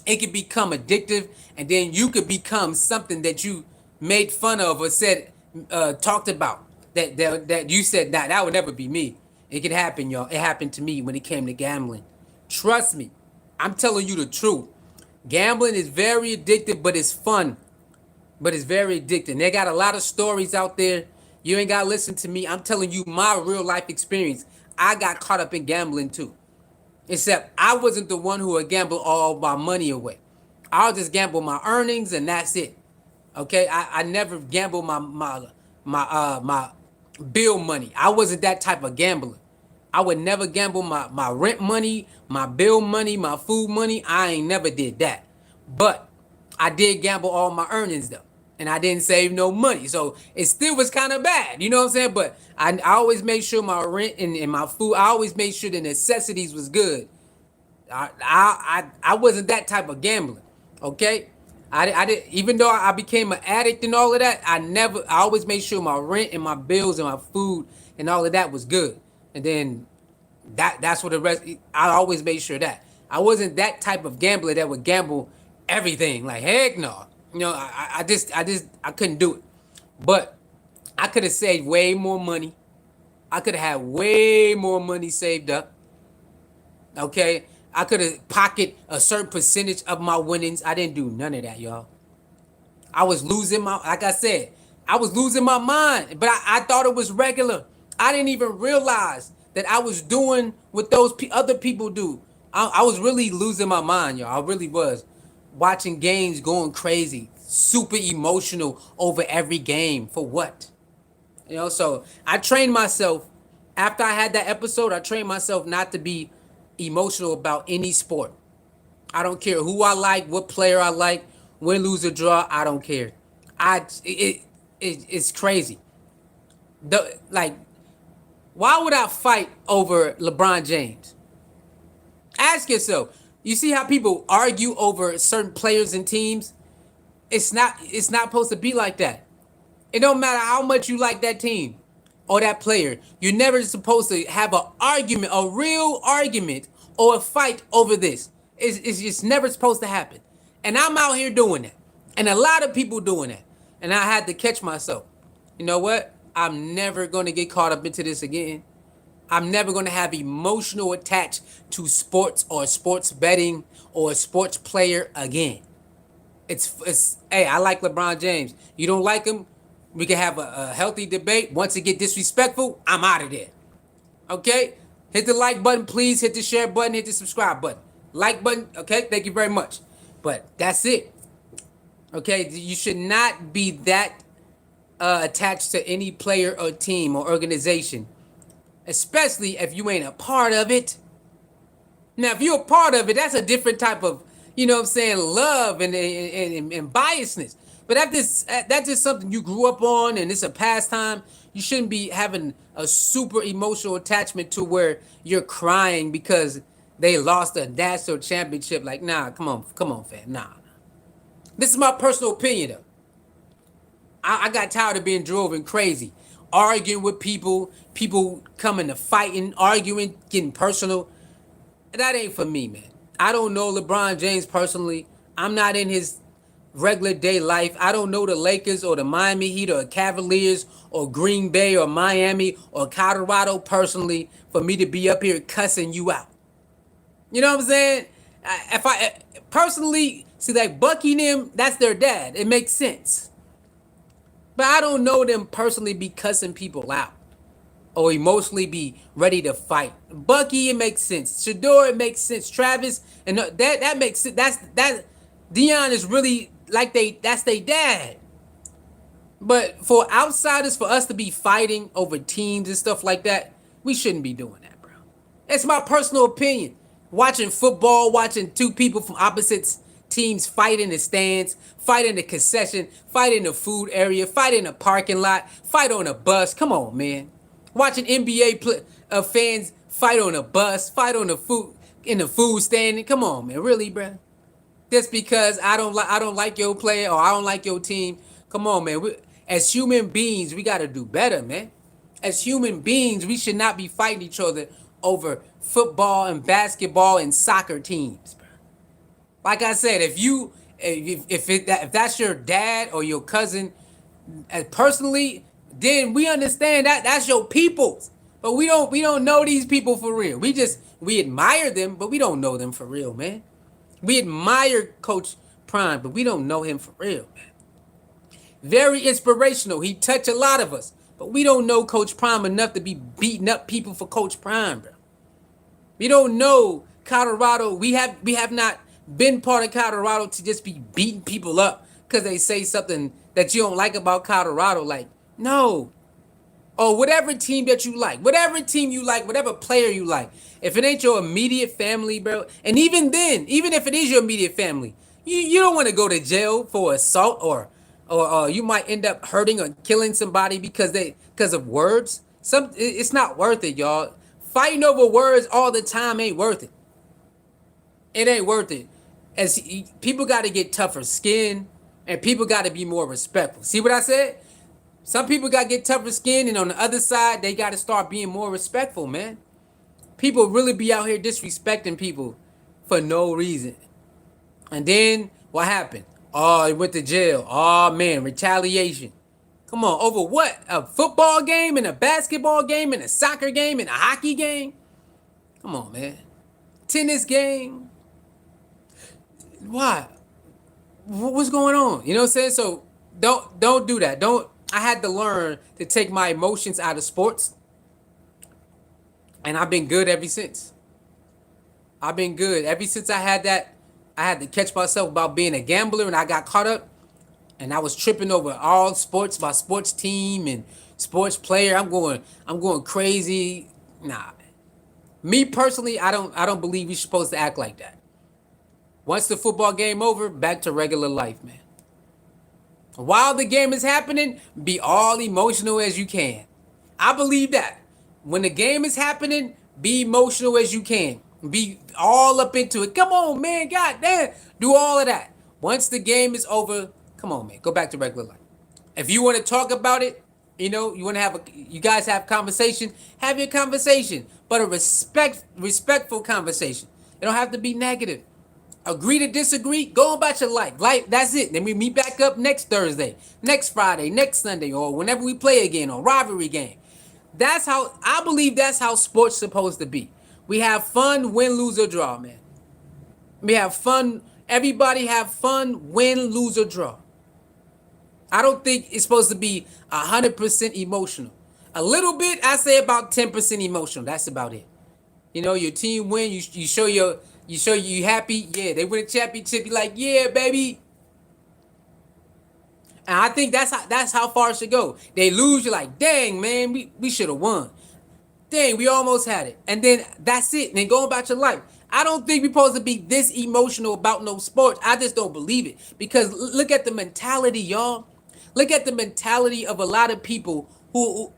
It could become addictive, and then you could become something that you made fun of or said, talked about. That you said that would never be me. It could happen, y'all. It happened to me when it came to gambling. Trust me, I'm telling you the truth. Gambling is very addictive, but it's fun. But it's very addictive. They got a lot of stories out there. You ain't gotta listen to me. I'm telling you my real life experience. I got caught up in gambling too. Except I wasn't the one who would gamble all my money away. I'll just gamble my earnings and that's it. Okay, I never gamble my bill money. I wasn't that type of gambler. I would never gamble my rent money, my bill money, my food money. I ain't never did that. But I did gamble all my earnings though. And I didn't save no money. So it still was kind of bad. You know what I'm saying? But I always made sure my rent and my food, I always made sure the necessities was good. I wasn't that type of gambler. Okay? I did, even though I became an addict and all of that, I always made sure my rent and my bills and my food and all of that was good. And then that's what the rest, I always made sure that. I wasn't that type of gambler that would gamble everything. Like, heck no. You know, I couldn't do it. But I could have saved way more money. I could have had way more money saved up. Okay? I could have pocketed a certain percentage of my winnings. I didn't do none of that, y'all. I was losing my, like I said, I was losing my mind, but I thought it was regular. I didn't even realize that I was doing what those other people do. I was really losing my mind, y'all. I really was. Watching games going crazy, super emotional over every game. For what? So I trained myself after I had that episode. I trained myself not to be emotional about any sport. I don't care who I like, what player I like, win, lose, or draw. I don't care. It's crazy. Like, why would I fight over LeBron James? Ask yourself. You see how people argue over certain players and teams? It's not supposed to be like that. It don't matter how much you like that team or that player. You're never supposed to have an argument, a real argument, or a fight over this. It's just never supposed to happen. And I'm out here doing that. And a lot of people doing that. And I had to catch myself. You know what? I'm never going to get caught up into this again. I'm never going to have emotional attached to sports or sports betting or a sports player again. It's hey, I like LeBron James. You don't like him? We can have a healthy debate. Once it get disrespectful, I'm out of there. Okay? Hit the like button, please. Hit the share button. Hit the subscribe button. Like button. Okay? Thank you very much. But that's it. Okay? You should not be that attached to any player or team or organization, especially if you ain't a part of it. Now, if you're a part of it, that's a different type of, what I'm saying, love and biasness. But that's just something you grew up on and it's a pastime. You shouldn't be having a super emotional attachment to where you're crying because they lost a national championship. Like, nah, come on, fam. Nah. This is my personal opinion, though. I got tired of being driven crazy, arguing with people coming to fighting, arguing, getting personal. That ain't for me, man. I don't know LeBron James personally. I'm not in his regular day life. I don't know the Lakers or the Miami Heat or Cavaliers or Green Bay or Miami or Colorado personally for me to be up here cussing you out. You know what I'm saying? If I personally see like Bucky and them, that's their dad. It makes sense. But I don't know them personally be cussing people out or emotionally be ready to fight. Bucky, it makes sense. Shador, it makes sense. Travis, and that makes sense. That Deion is really like that's their dad. But for outsiders, for us to be fighting over teams and stuff like that, we shouldn't be doing that, bro. It's my personal opinion. Watching football, watching two people from opposite teams fight in the stands, fight in the concession, fight in the food area, fight in the parking lot, fight on a bus. Come on, man. Watching NBA fans fight on a bus, fight on the food in the food stand. Come on, man. Really, bro? Just because I don't like your player or I don't like your team. Come on, man. As human beings, we got to do better, man. As human beings, we should not be fighting each other over football and basketball and soccer teams, bro. Like I said, if that's your dad or your cousin, personally, then we understand that that's your peoples. But we don't know these people for real. We admire them, but we don't know them for real, man. We admire Coach Prime, but we don't know him for real, man. Very inspirational. He touched a lot of us, but we don't know Coach Prime enough to be beating up people for Coach Prime, bro. We don't know Colorado. We have not been part of Colorado to just be beating people up because they say something that you don't like about Colorado. Like, no. Or whatever team that you like, whatever team you like, whatever player you like. If it ain't your immediate family, bro, and even then, even if it is your immediate family, you don't want to go to jail for assault or you might end up hurting or killing somebody because of words. It's not worth it, y'all. Fighting over words all the time ain't worth it. It ain't worth it. As people got to get tougher skin and people got to be more respectful. See what I said? Some people got to get tougher skin, and on the other side, they got to start being more respectful, man. People really be out here disrespecting people for no reason. And then what happened? Oh, he went to jail. Oh, man, retaliation. Come on, over what? A football game and a basketball game and a soccer game and a hockey game? Come on, man. Tennis game? Why? what's going on? You know what I'm saying? So don't do that. Don't. I had to learn to take my emotions out of sports, and I've been good ever since. I've been good ever since I had that. I had to catch myself about being a gambler, and I got caught up, and I was tripping over all sports, my sports team and sports player. I'm going crazy. Nah, me personally, I don't believe you're supposed to act like that. Once the football game over, back to regular life, man. While the game is happening, be all emotional as you can. I believe that. When the game is happening, be emotional as you can. Be all up into it. Come on, man. God damn. Do all of that. Once the game is over, come on, man. Go back to regular life. If you want to talk about it, you want to you guys have conversation, have your conversation, but a respectful conversation. It don't have to be negative. Agree to disagree, go about your life. That's it. Then we meet back up next Thursday, next Friday, next Sunday, or whenever we play again, or rivalry game. That's how I believe that's how sports supposed to be. We have fun, win, lose, or draw, man. We have fun. Everybody have fun, win, lose, or draw. I don't think it's supposed to be 100% emotional. A little bit, I say about 10% emotional. That's about it. Your team win. You show you happy. Yeah, they win a championship. You like, yeah, baby. And I think that's how far it should go. They lose, you're like, dang, man, we should have won. Dang, we almost had it. And then that's it. And then go about your life. I don't think we're supposed to be this emotional about no sports. I just don't believe it. Because look at the mentality, y'all. Look at the mentality of a lot of people who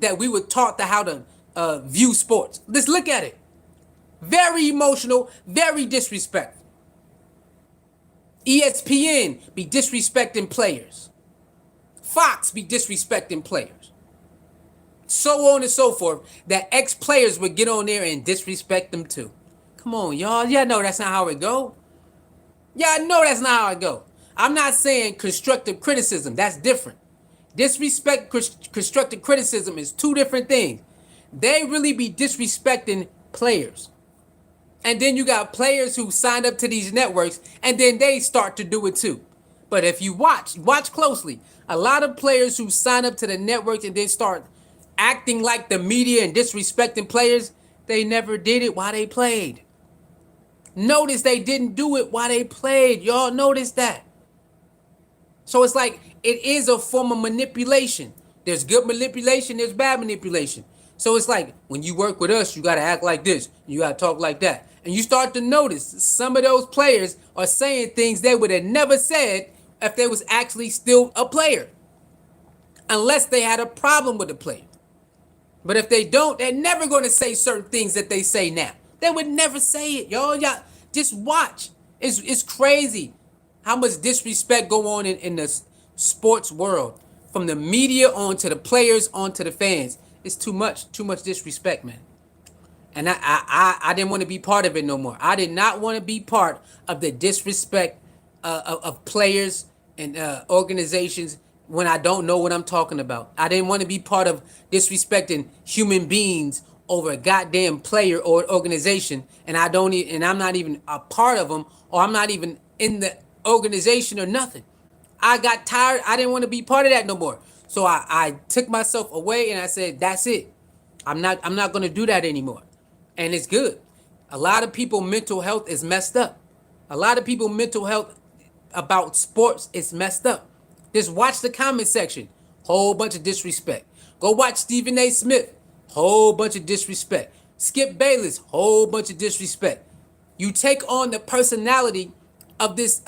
that we were taught how to view sports. Let's look at it. Very emotional, very disrespectful. ESPN be disrespecting players. Fox be disrespecting players. So on and so forth, that ex-players would get on there and disrespect them too. Come on, y'all. Y'all know that's not how it go. Y'all know that's not how it go. I'm not saying constructive criticism. That's different. Disrespect, constructive criticism is two different things. They really be disrespecting players. And then you got players who signed up to these networks, and then they start to do it too. But if you watch closely, a lot of players who sign up to the networks and then start acting like the media and disrespecting players, they never did it while they played. Notice they didn't do it while they played. Y'all notice that. So it's like it is a form of manipulation. There's good manipulation, there's bad manipulation. So it's like when you work with us, you got to act like this, you got to talk like that. And you start to notice some of those players are saying things they would have never said if they was actually still a player. Unless they had a problem with the player. But if they don't, they're never going to say certain things that they say now. They would never say it, y'all. Y'all just watch. It's crazy how much disrespect go on in the sports world. From the media on to the players on to the fans. It's too much disrespect, man. And I didn't want to be part of it no more. I did not want to be part of the disrespect of players and organizations when I don't know what I'm talking about. I didn't want to be part of disrespecting human beings over a goddamn player or organization, and I'm not even a part of them, or I'm not even in the organization or nothing. I got tired. I didn't want to be part of that no more. So I took myself away and I said, that's it. I'm not going to do that anymore. And it's good. A lot of people mental health is messed up. A lot of people mental health about sports is messed up. Just watch the comment section. Whole bunch of disrespect. Go watch Stephen A. Smith. Whole bunch of disrespect. Skip Bayless. Whole bunch of disrespect. You take on the personality of this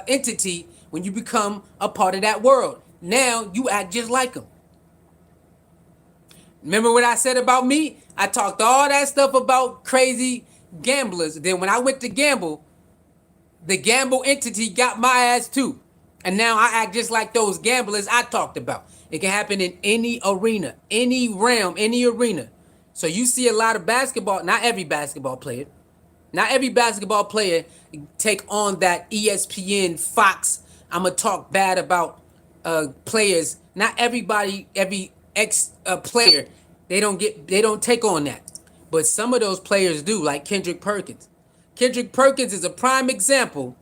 entity when you become a part of that world. Now you act just like them. Remember what I said about me? I talked all that stuff about crazy gamblers. Then when I went to gamble, the gamble entity got my ass too. And now I act just like those gamblers I talked about. It can happen in any arena, any realm, any arena. So you see a lot of basketball, not every basketball player take on that ESPN, Fox, I'm going to talk bad about players. Not everybody, every ex-player, they don't take on that. But some of those players do, like Kendrick Perkins. Kendrick Perkins is a prime example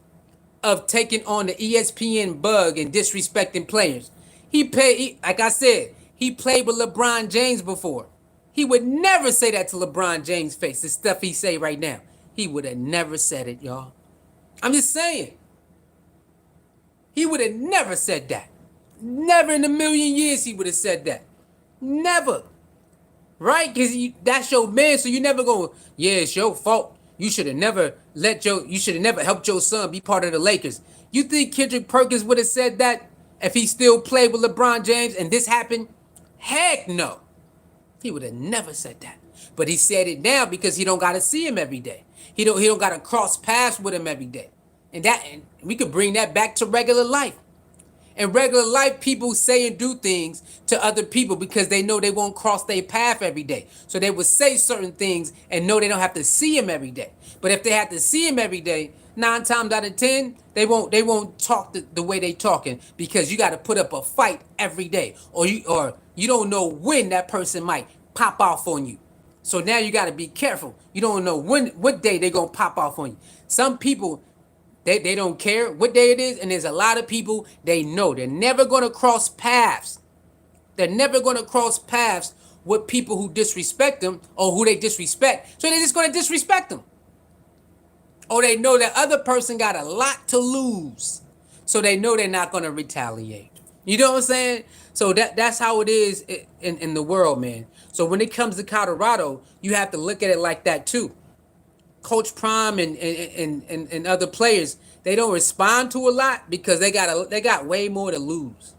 of taking on the ESPN bug and disrespecting players. Like I said, he played with LeBron James before. He would never say that to LeBron James' face. The stuff he say right now, he would have never said it, y'all. I'm just saying. He would have never said that. Never in a million years he would have said that. Never. Right? Because that's your man, so you never go, yeah, it's your fault. You should have never helped your son be part of the Lakers. You think Kendrick Perkins would have said that if he still played with LeBron James and this happened? Heck no. He would have never said that. But he said it now because he don't gotta see him every day. He don't gotta cross paths with him every day. And we could bring that back to regular life. In regular life, people say and do things to other people because they know they won't cross their path every day. So they would say certain things and know they don't have to see him every day. But if they have to see him every day, 9 times out of 10, they won't talk the way they talking because you got to put up a fight every day, or you don't know when that person might pop off on you. So now you got to be careful. You don't know what day they're going to pop off on you. Some people, they don't care what day it is, and there's a lot of people, they know they're never going to cross paths. They're never going to cross paths with people who disrespect them or who they disrespect. So they're just going to disrespect them. Or they know that other person got a lot to lose. So they know they're not going to retaliate. You know what I'm saying? So that's how it is in the world, man. So when it comes to Colorado, you have to look at it like that too. Coach Prime and other players, they don't respond to a lot because they got way more to lose.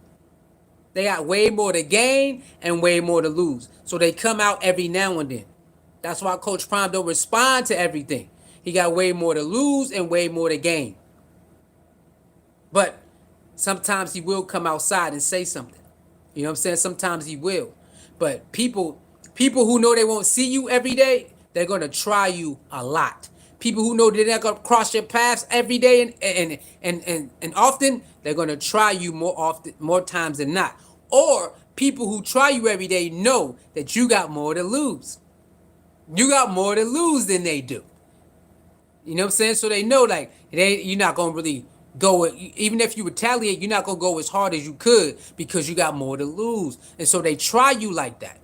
They got way more to gain and way more to lose. So they come out every now and then. That's why Coach Prime don't respond to everything. He got way more to lose and way more to gain. But sometimes he will come outside and say something. You know what I'm saying? Sometimes he will. But people who know they won't see you every day, they're going to try you a lot. People who know they're not going to cross your paths every day and often, they're going to try you more times than not. Or people who try you every day know that you got more to lose. You got more to lose than they do. You know what I'm saying? So they know like you're not going to really go, even if you retaliate, you're not going to go as hard as you could because you got more to lose. And so they try you like that.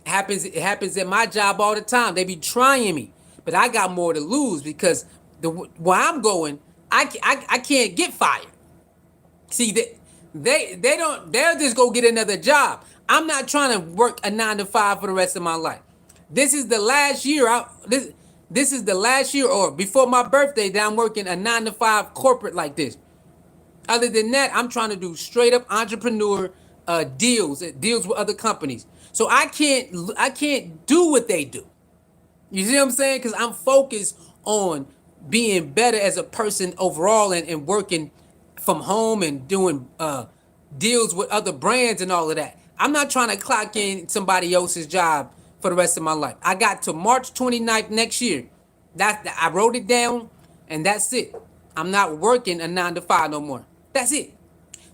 It happens at my job all the time. They be trying me, but I got more to lose because where I'm going, I can't get fired. See, they'll just go get another job. I'm not trying to work a 9 to 5 for the rest of my life. This is the last year. This is the last year or before my birthday that I'm working a 9 to 5 corporate like this. Other than that, I'm trying to do straight up entrepreneur deals with other companies. So I can't do what they do. You see what I'm saying? Because I'm focused on being better as a person overall and working from home and doing deals with other brands and all of that. I'm not trying to clock in somebody else's job for the rest of my life. I got to March 29th next year. I wrote it down, and that's it. I'm not working a 9 to 5 no more. That's it.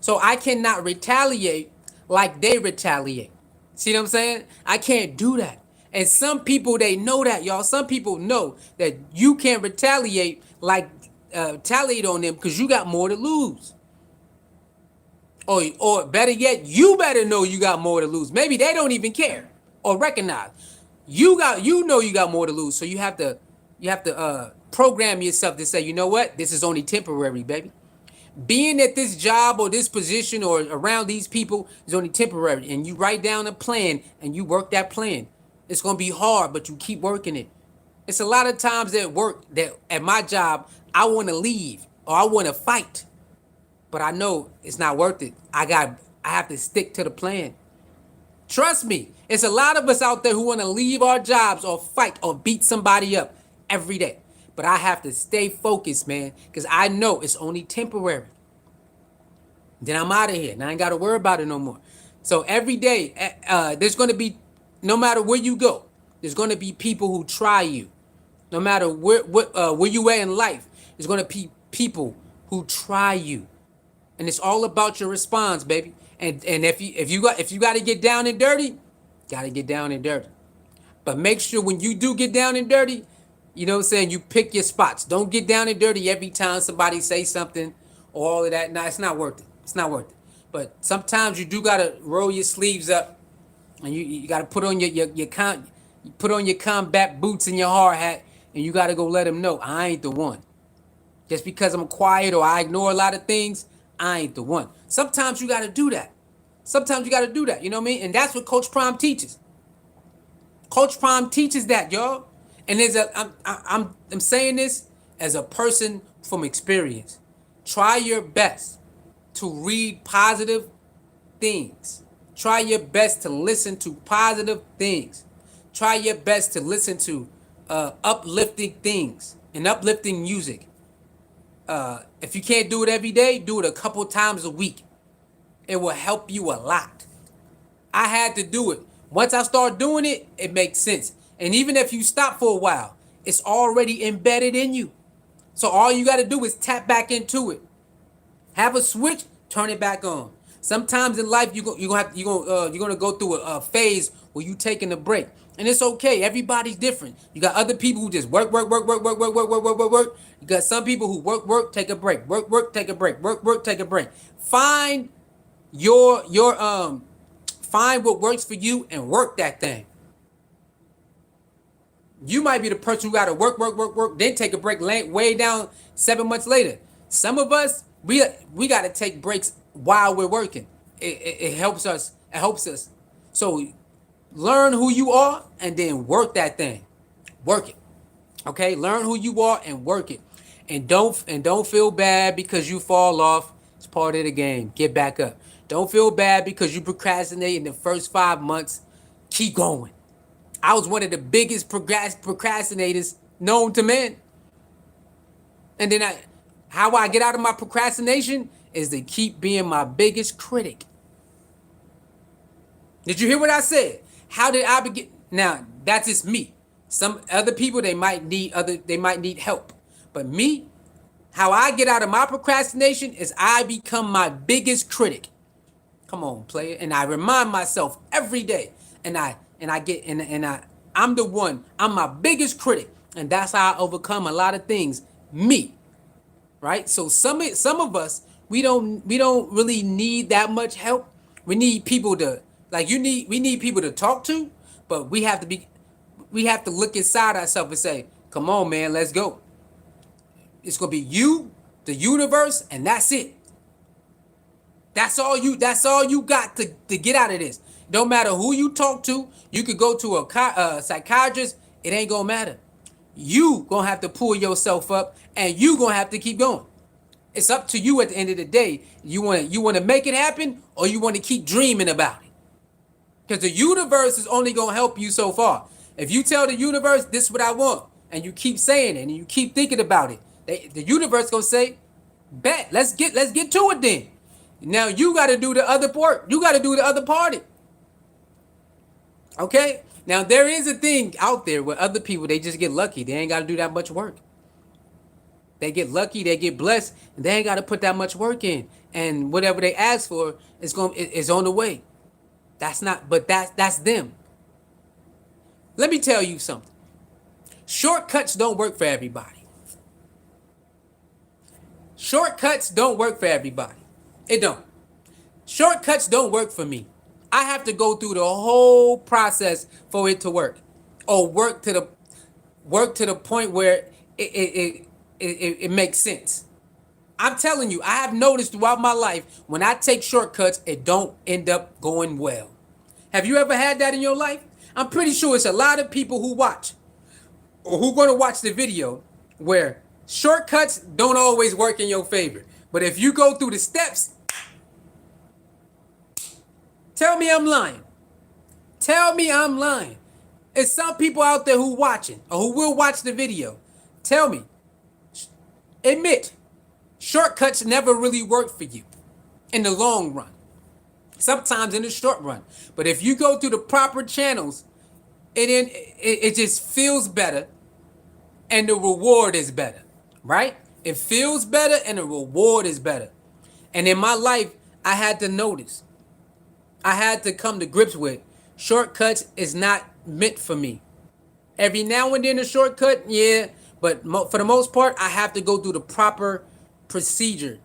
So I cannot retaliate like they retaliate. See what I'm saying? I can't do that. And some people, they know that, y'all. Some people know that you can't retaliate on them because you got more to lose. Or better yet, you better know you got more to lose. Maybe they don't even care or recognize. You know you got more to lose. So you have to program yourself to say, you know what? This is only temporary, baby. Being at this job or this position or around these people is only temporary. And you write down a plan and you work that plan. It's going to be hard, but you keep working it. It's a lot of times at work that at my job, I want to leave or I want to fight. But I know it's not worth it. I have to stick to the plan. Trust me, it's a lot of us out there who want to leave our jobs or fight or beat somebody up every day. But I have to stay focused, man, because I know it's only temporary. Then I'm out of here, and I ain't got to worry about it no more. So every day, there's going to be, no matter where you go, there's going to be people who try you. No matter where you at in life, there's going to be people who try you. And it's all about your response, baby. And if you got to get down and dirty, got to get down and dirty. But make sure when you do get down and dirty, You know what I'm saying? You pick your spots. Don't get down and dirty every time somebody say something or all of that. No, it's not worth it. It's not worth it. But sometimes you do gotta roll your sleeves up, and you gotta put on you put on your combat boots and your hard hat, and you gotta go let them know I ain't the one. Just because I'm quiet or I ignore a lot of things, I ain't the one. Sometimes you gotta do that. Sometimes you gotta do that. You know what I mean? And that's what Coach Prime teaches. Coach Prime teaches that, y'all. And I'm saying this as a person from experience. Try your best to read positive things. Try your best to listen to positive things. Try your best to listen to uplifting things and uplifting music. If you can't do it every day, do it a couple times a week. It will help you a lot. I had to do it. Once I start doing it, it makes sense. And even if you stop for a while, it's already embedded in you. So all you got to do is tap back into it. Have a switch, turn it back on. Sometimes in life you're gonna go through a phase where you taking a break, and it's okay. Everybody's different. You got other people who just work. You got some people who work, take a break, work, take a break, work, take a break. Find find what works for you and work that thing. You might be the person who got to work, then take a break way down 7 months later. Some of us, we got to take breaks while we're working. It helps us. It helps us. So learn who you are and then work that thing. Work it. Okay? Learn who you are and work it. And don't feel bad because you fall off. It's part of the game. Get back up. Don't feel bad because you procrastinate in the first 5 months. Keep going. I was one of the biggest procrastinators known to men. And then how I get out of my procrastination is to keep being my biggest critic. Did you hear what I said? How did I begin? Now, that's just me. Some other people, they might need help. But me, how I get out of my procrastination is I become my biggest critic. Come on, player. And I remind myself every day. I'm the one. I'm my biggest critic. And that's how I overcome a lot of things. Me. Right? So some of us, we don't really need that much help. We need people to we need people to talk to, but we have to look inside ourselves and say, come on, man, let's go. It's gonna be you, the universe, and that's it. That's all you got to get out of this. Don't matter who you talk to. You could go to a psychiatrist. It ain't gonna matter. You gonna have to pull yourself up, and you gonna have to keep going. It's up to you at the end of the day. You want to make it happen, or you want to keep dreaming about it. Because the universe is only gonna help you so far. If you tell the universe this is what I want, and you keep saying it, and you keep thinking about it, the universe gonna say, "Bet, let's get to it then." Now you got to do the other part. You got to do the other party. Okay? Now there is a thing out there where other people, they just get lucky. They ain't got to do that much work. They get lucky, they get blessed, and they ain't got to put that much work in. And whatever they ask for is on the way. That's them. Let me tell you something. Shortcuts don't work for everybody. Shortcuts don't work for everybody. It don't. Shortcuts don't work for me. I have to go through the whole process for it to work, or work to the point where it makes sense. I'm telling you, I have noticed throughout my life when I take shortcuts, it don't end up going well. Have you ever had that in your life? I'm pretty sure it's a lot of people who watch or who going to watch the video where shortcuts don't always work in your favor. But if you go through the steps, tell me I'm lying. Tell me I'm lying. It's some people out there who watching or who will watch the video. Tell me. Admit, shortcuts never really work for you in the long run. Sometimes in the short run. But if you go through the proper channels, it just feels better and the reward is better. Right? It feels better and the reward is better. And in my life, I had to notice. I had to come to grips with shortcuts is not meant for me. Every now and then a shortcut, yeah, but for the most part, I have to go through the proper procedure.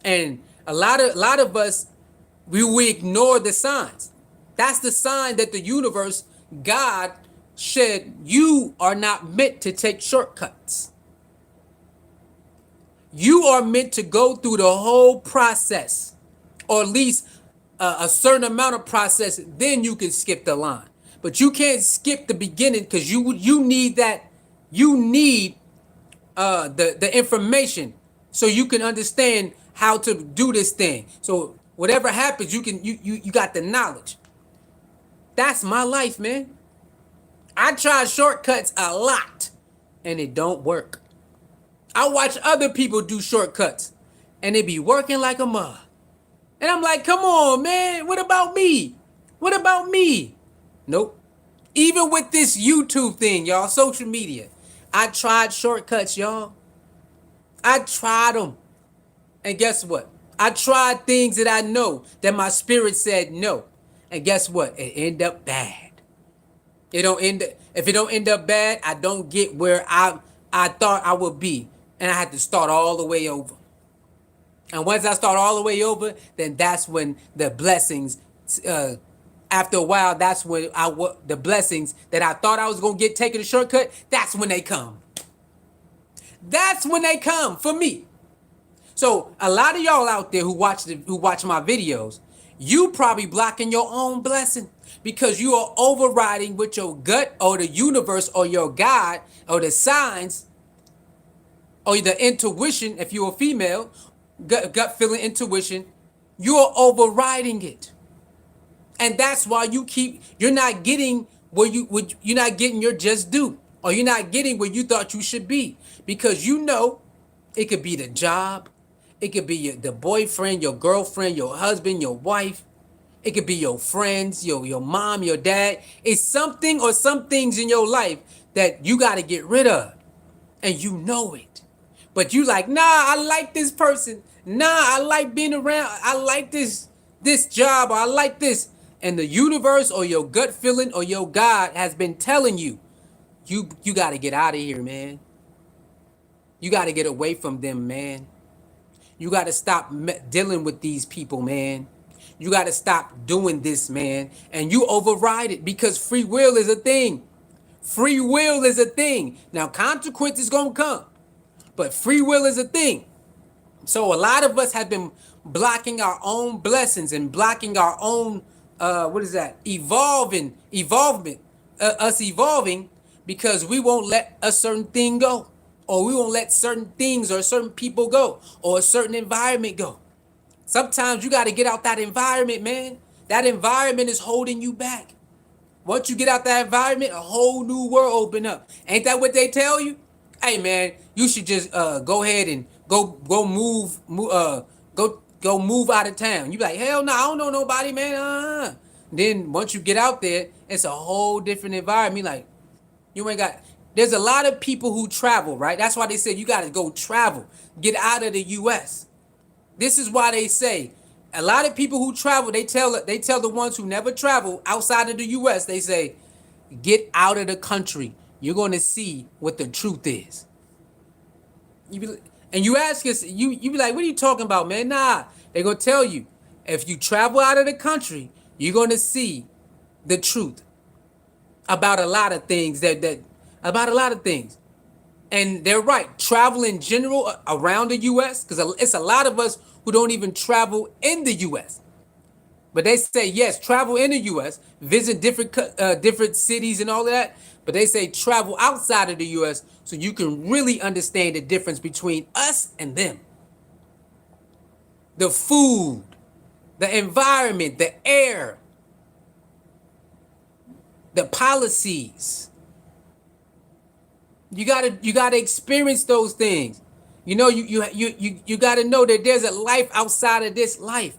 And a lot of us, we ignore the signs. That's the sign that the universe, God, said you are not meant to take shortcuts. You are meant to go through the whole process, or at least a certain amount of process. Then you can skip the line, but you can't skip the beginning because you need that. You need the information so you can understand how to do this thing. So whatever happens, you got the knowledge. That's my life, man. I try shortcuts a lot, and it don't work. I watch other people do shortcuts, and they be working like a mug. And I'm like, come on, man. What about me? What about me? Nope. Even with this YouTube thing, y'all, social media, I tried shortcuts, y'all. I tried them. And guess what? I tried things that I know that my spirit said no. And guess what? It ended up bad. It don't end if it don't end up bad, I don't get where I thought I would be. And I had to start all the way over. And once I start all the way over, then that's when the blessings after a while, that's when the blessings that I thought I was gonna get taking a shortcut, that's when they come. That's when they come for me. So a lot of y'all out there who watch my videos, you probably blocking your own blessing because you are overriding with your gut or the universe or your God or the signs or the intuition. If you're a female, gut feeling intuition, you are overriding it, and that's why you're not getting you're not getting your just due, or you're not getting where you thought you should be, because it could be the job. It could be the boyfriend, your girlfriend, your husband, your wife. It could be your friends, your mom, your dad. It's something or some things in your life that you got to get rid of. And you know it. But you like, nah, I like this person. Nah, I like being around. I like this job. Or I like this. And the universe or your gut feeling or your God has been telling you, you got to get out of here, man. You got to get away from them, man. You got to stop dealing with these people, man. You got to stop doing this, man. And you override it because free will is a thing. Free will is a thing. Now, consequences going to come, but free will is a thing. So a lot of us have been blocking our own blessings and blocking our own, evolvement, us evolving, because we won't let a certain thing go. Or we won't let certain things or certain people go, or a certain environment go. Sometimes you got to get out that environment, man. That environment is holding you back. Once you get out that environment, a whole new world open up. Ain't that what they tell you? Hey, man, you should just go ahead and go move out of town. You be like, hell no, I don't know nobody, man. Then once you get out there, it's a whole different environment. Like, you ain't got. There's a lot of people who travel, right? That's why they say you got to go travel. Get out of the U.S. This is why they say a lot of people who travel, they tell the ones who never travel outside of the U.S., they say, get out of the country. You're going to see what the truth is. And you ask us, you be like, what are you talking about, man? Nah, they're going to tell you, if you travel out of the country, you're going to see the truth about a lot of things about a lot of things. And they're right. Travel in general around the U.S., because it's a lot of us who don't even travel in the U.S. But they say, yes, travel in the U.S., visit different cities and all of that. But they say travel outside of the U.S. so you can really understand the difference between us and them. The food, the environment, the air, the policies. You gotta experience those things. You know, you gotta know that there's a life outside of this life.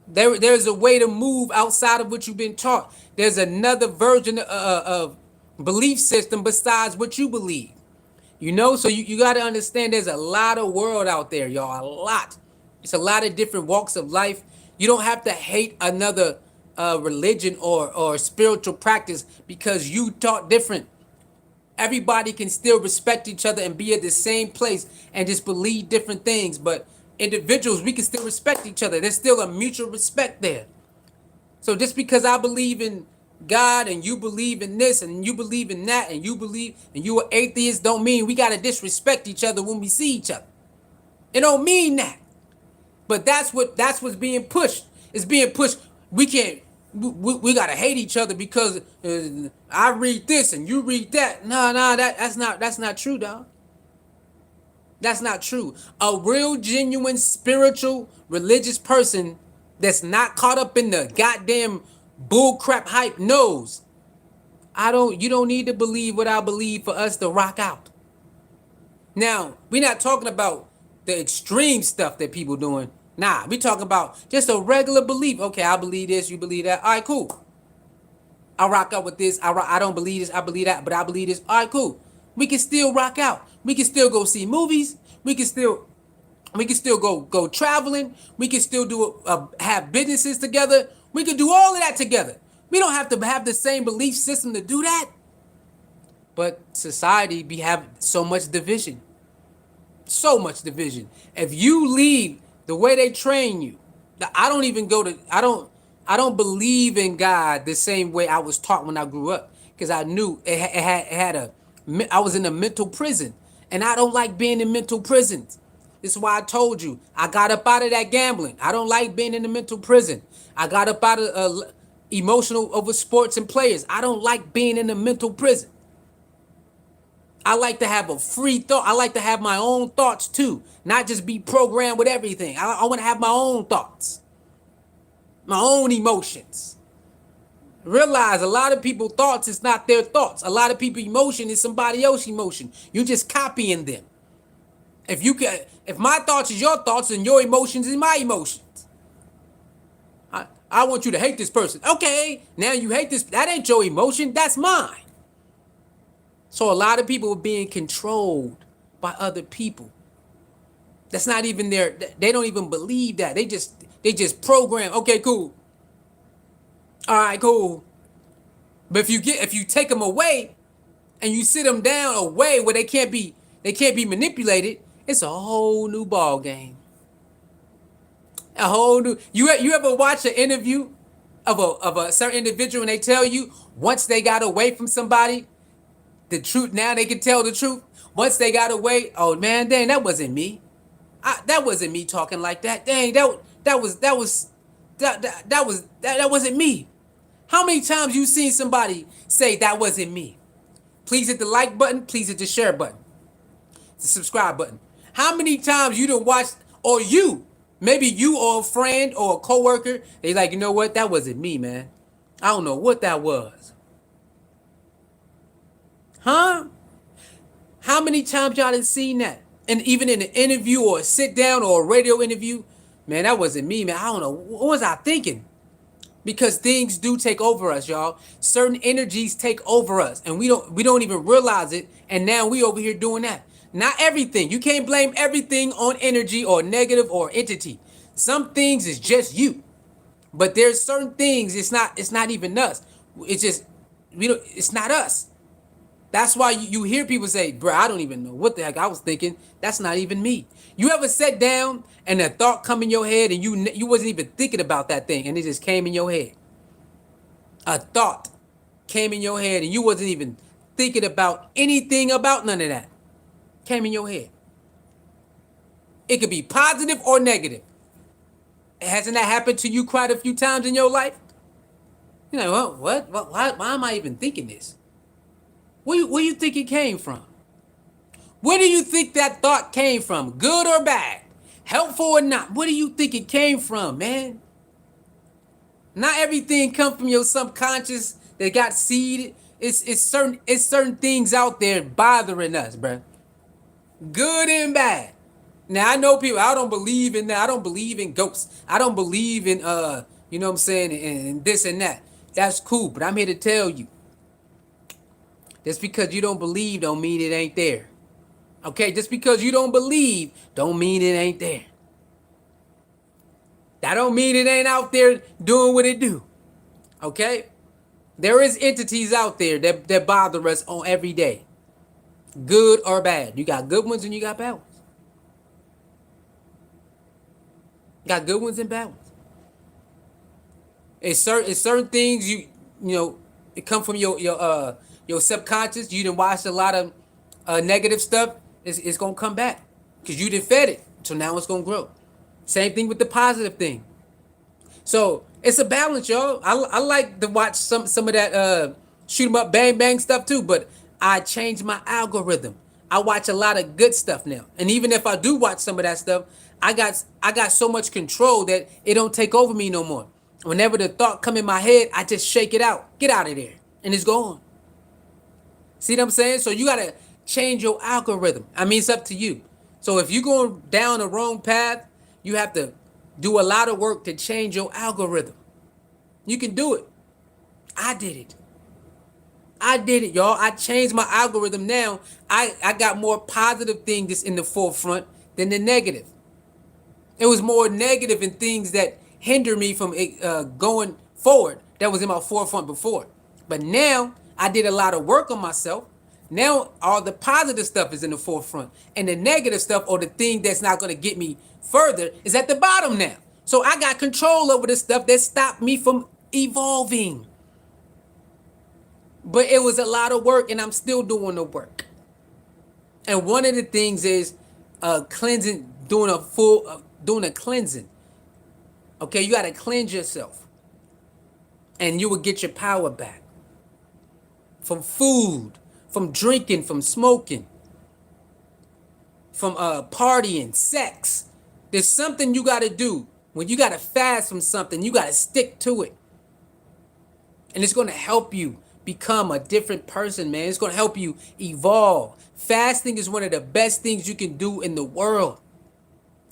There's a way to move outside of what you've been taught. There's another version of belief system besides what you believe. You know, so you gotta understand there's a lot of world out there, y'all. A lot. It's a lot of different walks of life. You don't have to hate another religion or spiritual practice because you taught different. Everybody can still respect each other and be at the same place and just believe different things. But individuals, we can still respect each other. There's still a mutual respect there. So just because I believe in God and you believe in this and you believe in that and you believe and you are atheist, don't mean we gotta disrespect each other when we see each other. It don't mean that. But that's what's being pushed. It's being pushed. We can't. We gotta hate each other because I read this and you read that. No, that's not true, dog. That's not true. A real, genuine, spiritual, religious person that's not caught up in the goddamn bullcrap hype knows. You don't need to believe what I believe for us to rock out. Now, we're not talking about the extreme stuff that people doing. Nah, we talking about just a regular belief. Okay, I believe this, you believe that. All right, cool. I rock out with this. I don't believe this, I believe that, but I believe this. All right, cool. We can still rock out. We can still go see movies. We can still go traveling. We can still have businesses together. We can do all of that together. We don't have to have the same belief system to do that. But society be having so much division. So much division. If you leave the way they train you, I don't believe in God the same way I was taught when I grew up, because I knew I was in a mental prison, and I don't like being in mental prisons. This is why I told you I got up out of that gambling. I don't like being in a mental prison. I got up out of emotional over sports and players. I don't like being in a mental prison. I like to have a free thought. I like to have my own thoughts too, not just be programmed with everything. I want to have my own thoughts, my own emotions. Realize a lot of people thoughts is not their thoughts. A lot of people emotion is somebody else's emotion. You just copying them. If my thoughts is your thoughts and your emotions is my emotions. I want you to hate this person. Okay, now you hate this. That ain't your emotion. That's mine. So a lot of people are being controlled by other people. That's not even their. They don't even believe that. They just program. Okay, cool. All right, cool. But if you take them away, and you sit them down away where they can't be manipulated, it's a whole new ball game. A whole new. You ever watch an interview of a certain individual and they tell you once they got away from somebody, the truth, now they can tell the truth. Once they got away, oh man, dang, that wasn't me. That wasn't me talking like that. Dang, that wasn't me. How many times you seen somebody say that wasn't me? Please hit the like button. Please hit the share button. The subscribe button. How many times you done watched, or maybe you or a friend or a coworker, they like, you know what? That wasn't me, man. I don't know what that was. Huh? How many times y'all done seen that? And even in an interview or a sit down or a radio interview, man, that wasn't me, man. I don't know. What was I thinking? Because things do take over us, y'all. Certain energies take over us, and we don't even realize it. And now we over here doing that. Not everything. You can't blame everything on energy or negative or entity. Some things is just you. But there's certain things it's not even us. It's just it's not us. That's why you hear people say, bro, I don't even know what the heck I was thinking. That's not even me. You ever sat down and a thought come in your head and you wasn't even thinking about that thing and it just came in your head? A thought came in your head and you wasn't even thinking about anything about none of that. Came in your head. It could be positive or negative. Hasn't that happened to you quite a few times in your life? You know, well, what? Why am I even thinking this? Where do you think it came from? Where do you think that thought came from? Good or bad? Helpful or not? Where do you think it came from, man? Not everything comes from your subconscious that got seeded. It's certain things out there bothering us, bruh. Good and bad. Now I know people, I don't believe in that. I don't believe in ghosts. I don't believe in you know what I'm saying, and this and that. That's cool, but I'm here to tell you. Just because you don't believe don't mean it ain't there. Okay, just because you don't believe don't mean it ain't there. That don't mean it ain't out there doing what it do. Okay? There is entities out there that bother us on every day, good or bad. You got good ones and you got bad ones. You got good ones and bad ones. It's certain things you know it come from your subconscious. You didn't watch a lot of negative stuff. It's gonna come back because you didn't fed it. So now it's gonna grow. Same thing with the positive thing. So it's a balance, y'all. I like to watch some of that shoot 'em up, bang bang stuff too. But I changed my algorithm. I watch a lot of good stuff now, and even if I do watch some of that stuff, I got so much control that it don't take over me no more. Whenever the thought come in my head, I just shake it out, get out of there, and it's gone. See what I'm saying? So you gotta change your algorithm. I mean, it's up to you. So if you're going down the wrong path, you have to do a lot of work to change your algorithm. You can do it. I did it. I did it, y'all. I changed my algorithm now. I got more positive things in the forefront than the negative. It was more negative and things that hinder me from going forward that was in my forefront before. But now I did a lot of work on myself. Now all the positive stuff is in the forefront, and the negative stuff or the thing that's not going to get me further is at the bottom now. So I got control over the stuff that stopped me from evolving. But it was a lot of work, and I'm still doing the work. And one of the things is cleansing, doing a cleansing. Okay, you got to cleanse yourself, and you will get your power back from food, from drinking, from smoking, from partying, sex. There's something you got to do. When you got to fast from something, you got to stick to it. And it's going to help you become a different person, man. It's going to help you evolve. Fasting is one of the best things you can do in the world.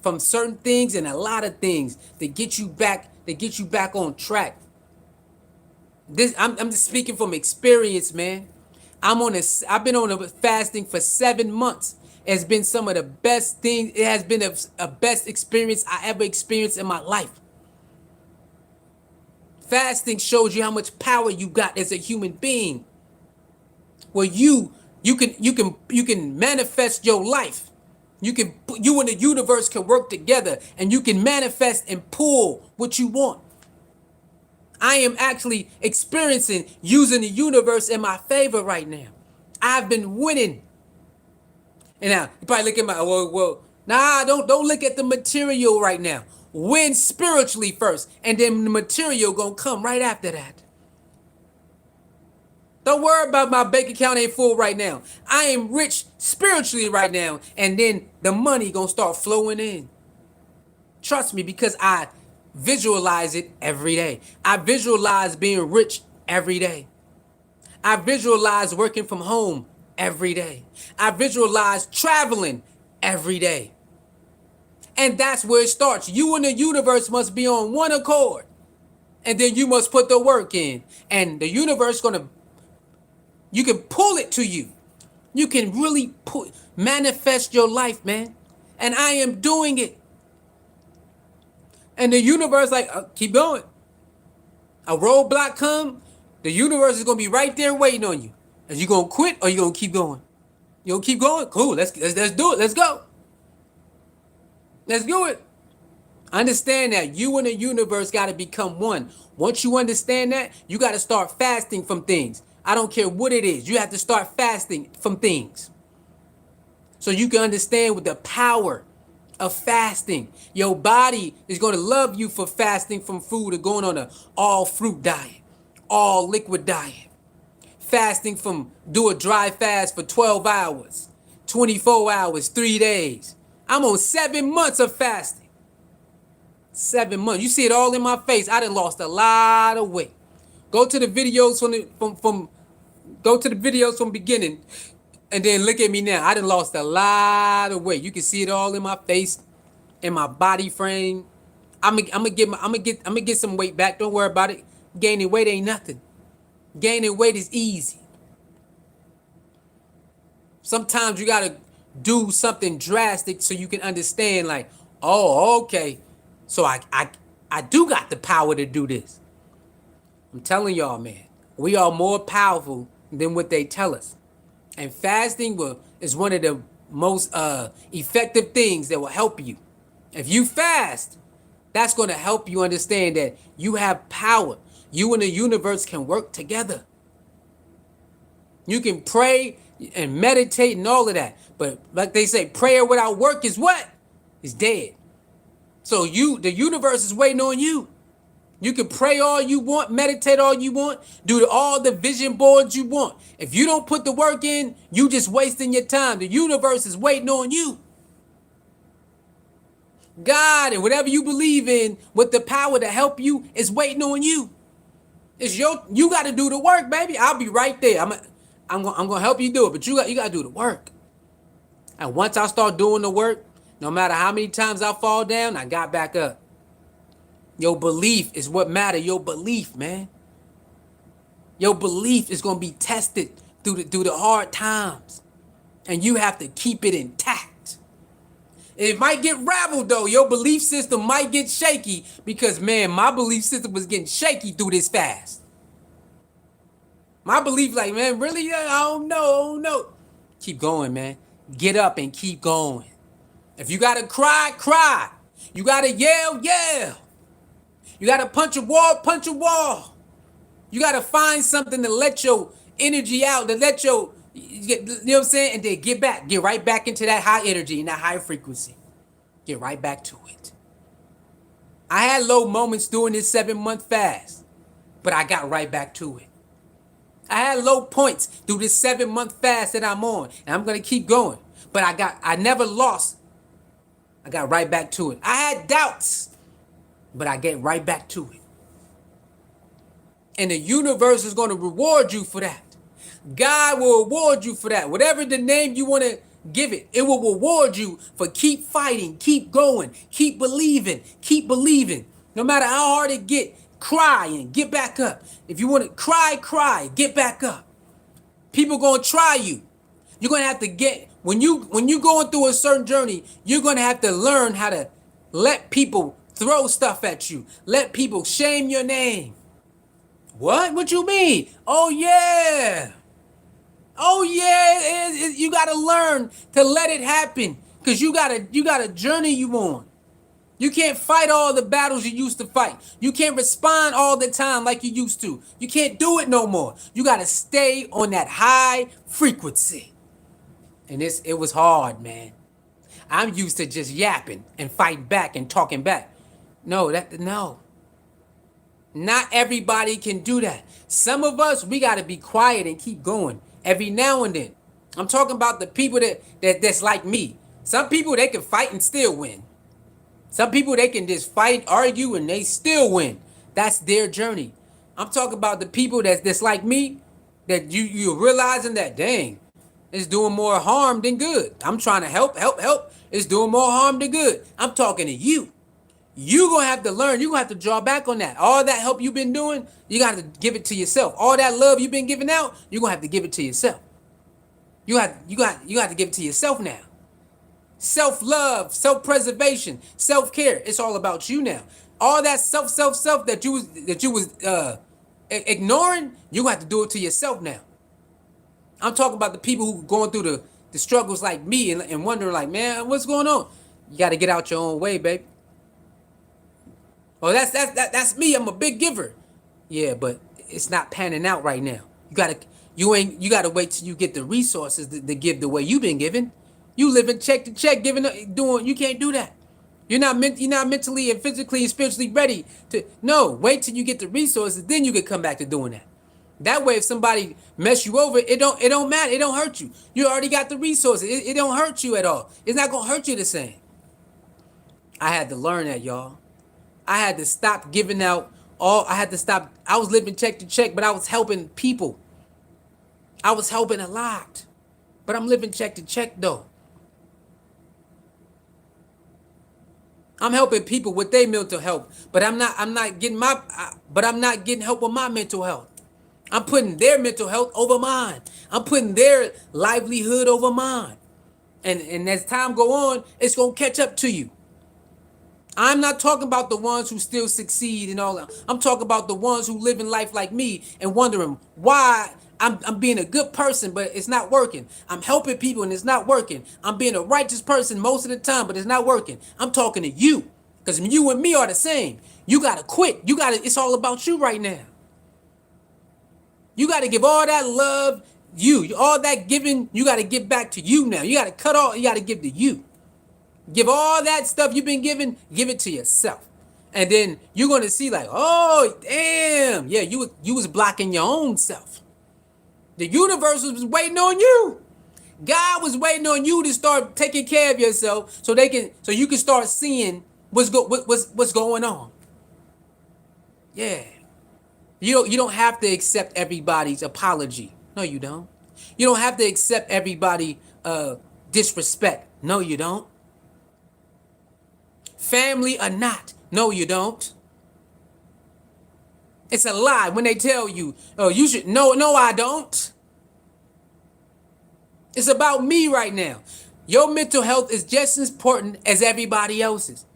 From certain things and a lot of things to get you back, on track. I'm just speaking from experience, man. I've been on a fasting for 7 months. It's been some of the best things. It has been a best experience I ever experienced in my life. Fasting shows you how much power you got as a human being. Where you can manifest your life. You and the universe can work together, and you can manifest and pull what you want. I am actually experiencing using the universe in my favor right now. I've been winning. And now you probably look at my don't look at the material right now. Win spiritually first, and then the material gonna come right after that. Don't worry about my bank account ain't full right now. I am rich spiritually right now, and then the money gonna start flowing in. Trust me, because I visualize it every day. I visualize being rich every day. I visualize working from home every day. I visualize traveling every day. And that's where it starts. You and the universe must be on one accord. And then you must put the work in. And the universe you can pull it to you. You can really manifest your life, man. And I am doing it. And the universe keep going. A roadblock come, the universe is going to be right there waiting on you. Are you going to quit or you going to keep going? You going to keep going? Cool, let's do it. Let's go. Let's do it. Understand that you and the universe got to become one. Once you understand that, you got to start fasting from things. I don't care what it is. You have to start fasting from things. So you can understand with the power of fasting. Your body is going to love you for fasting from food or going on an all fruit diet, all liquid diet. Fasting from do a dry fast for 12 hours, 24 hours, 3 days. I'm on 7 months of fasting. 7 months. You see it all in my face. I done lost a lot of weight. Go to the videos from beginning, and then look at me now. I done lost a lot of weight. You can see it all in my face, in my body frame. I'm gonna get some weight back. Don't worry about it. Gaining weight ain't nothing. Gaining weight is easy. Sometimes you gotta do something drastic so you can understand. Like, oh, okay. So I do got the power to do this. I'm telling y'all, man, we are more powerful than what they tell us. And fasting is one of the most effective things that will help you. If you fast, that's going to help you understand that you have power. You and the universe can work together. You can pray and meditate and all of that. But like they say, prayer without work is what? Is dead. So the universe is waiting on you. You can pray all you want, meditate all you want, do all the vision boards you want. If you don't put the work in, you just wasting your time. The universe is waiting on you. God and whatever you believe in with the power to help you is waiting on you. You got to do the work, baby. I'll be right there. I'm gonna help you do it, but you got to do the work. And once I start doing the work, no matter how many times I fall down, I got back up. Your belief is what matters. Your belief, man. Your belief is gonna be tested through the hard times, and you have to keep it intact. It might get raveled though. Your belief system might get shaky because, man, my belief system was getting shaky through this fast. My belief, like, man, really? I don't know. Keep going, man. Get up and keep going. If you gotta cry, cry. You gotta yell, yell. You gotta punch a wall, punch a wall. You gotta find something to let your energy out, to let your, you know what I'm saying? And then get right back into that high energy and that high frequency. Get right back to it. I had low moments during this 7-month fast, but I got right back to it. I had low points through this 7-month fast that I'm on, and I'm gonna keep going. But I never lost. I got right back to it. I had doubts, but I get right back to it. And the universe is going to reward you for that. God will reward you for that. Whatever the name you want to give it, it will reward you for keep fighting, keep going, keep believing, keep believing. No matter how hard it get, cry and get back up. If you want to cry, get back up. People going to try you. You're going to have to when you going through a certain journey, you're going to have to learn how to let people throw stuff at you. Let people shame your name. What you mean? Oh yeah. You got to learn to let it happen, because you got a journey you on. You can't fight all the battles you used to fight. You can't respond all the time like you used to. You can't do it no more. You got to stay on that high frequency. And it was hard, man. I'm used to just yapping and fighting back and talking back. No. Not everybody can do that. Some of us, we got to be quiet and keep going every now and then. I'm talking about the people that's like me. Some people, they can fight and still win. Some people, they can just fight, argue, and they still win. That's their journey. I'm talking about the people that's like me, that you're realizing that, dang, it's doing more harm than good. I'm trying to help. It's doing more harm than good. I'm talking to you. You're going to have to learn. You're going to have to draw back on that. All that help you've been doing, you got to give it to yourself. All that love you've been giving out, you're going to have to give it to yourself. You got to give it to yourself now. Self-love, self-preservation, self-care. It's all about you now. All that self that you was ignoring, you have to do it to yourself now. I'm talking about the people who going through the struggles like me and wondering like, man, what's going on? You got to get out your own way, baby. Oh, that's me. I'm a big giver. Yeah, but it's not panning out right now. You gotta wait till you get the resources to give the way you've been giving. You living check to check, doing. You can't do that. You're not mentally and physically and spiritually ready to. No, wait till you get the resources, then you can come back to doing that. That way, if somebody mess you over, it don't matter. It don't hurt you. You already got the resources. It don't hurt you at all. It's not gonna hurt you the same. I had to learn that, y'all. I had to stop giving out all. I had to stop. I was living check to check, but I was helping people. I was helping a lot, but I'm living check to check though. I'm helping people with their mental health, but I'm not getting help with my mental health. I'm putting their mental health over mine. I'm putting their livelihood over mine. And as time go on, it's gonna catch up to you. I'm not talking about the ones who still succeed and all that. I'm talking about the ones who live in life like me and wondering why I'm being a good person, but it's not working. I'm helping people and it's not working. I'm being a righteous person most of the time, but it's not working. I'm talking to you. Because you and me are the same. You gotta quit. It's all about you right now. You gotta give all that love, all that giving, you gotta give back to you now. You gotta cut off, you gotta give to you. Give all that stuff you've been given, give it to yourself. And then you're gonna see like, oh damn, yeah, you was blocking your own self. The universe was waiting on you. God was waiting on you to start taking care of yourself so you can start seeing what's going on. Yeah. You don't have to accept everybody's apology. No, you don't. You don't have to accept everybody disrespect. No, you don't. Family or not. No, you don't. It's a lie when they tell you, oh, you should. No, I don't. It's about me right now. Your mental health is just as important as everybody else's.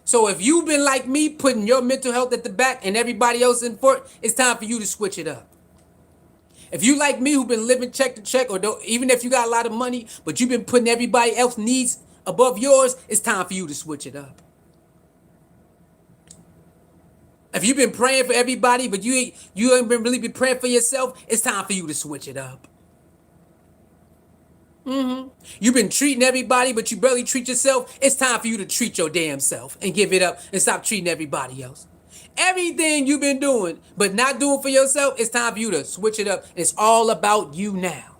So if you've been like me, putting your mental health at the back and everybody else in front, it's time for you to switch it up. If you like me, who've been living check to check, or even if you got a lot of money, but you've been putting everybody else's needs above yours, it's time for you to switch it up. If you've been praying for everybody, but you ain't been really been praying for yourself, it's time for you to switch it up. You've been treating everybody, but you barely treat yourself. It's time for you to treat your damn self and give it up and stop treating everybody else. Everything you've been doing, but not doing for yourself, it's time for you to switch it up. It's all about you now.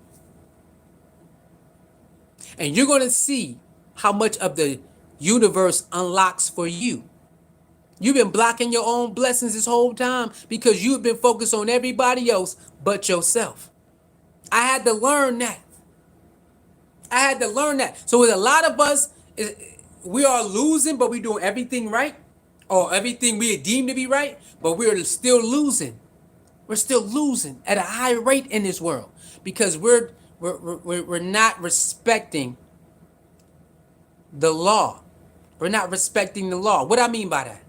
And you're going to see how much of the universe unlocks for you. You've been blocking your own blessings this whole time because you've been focused on everybody else but yourself. I had to learn that. So with a lot of us, we are losing, but we're doing everything right, or everything we deem to be right, but we're still losing. We're still losing at a high rate in this world because we're not respecting the law. We're not respecting the law. What I mean by that?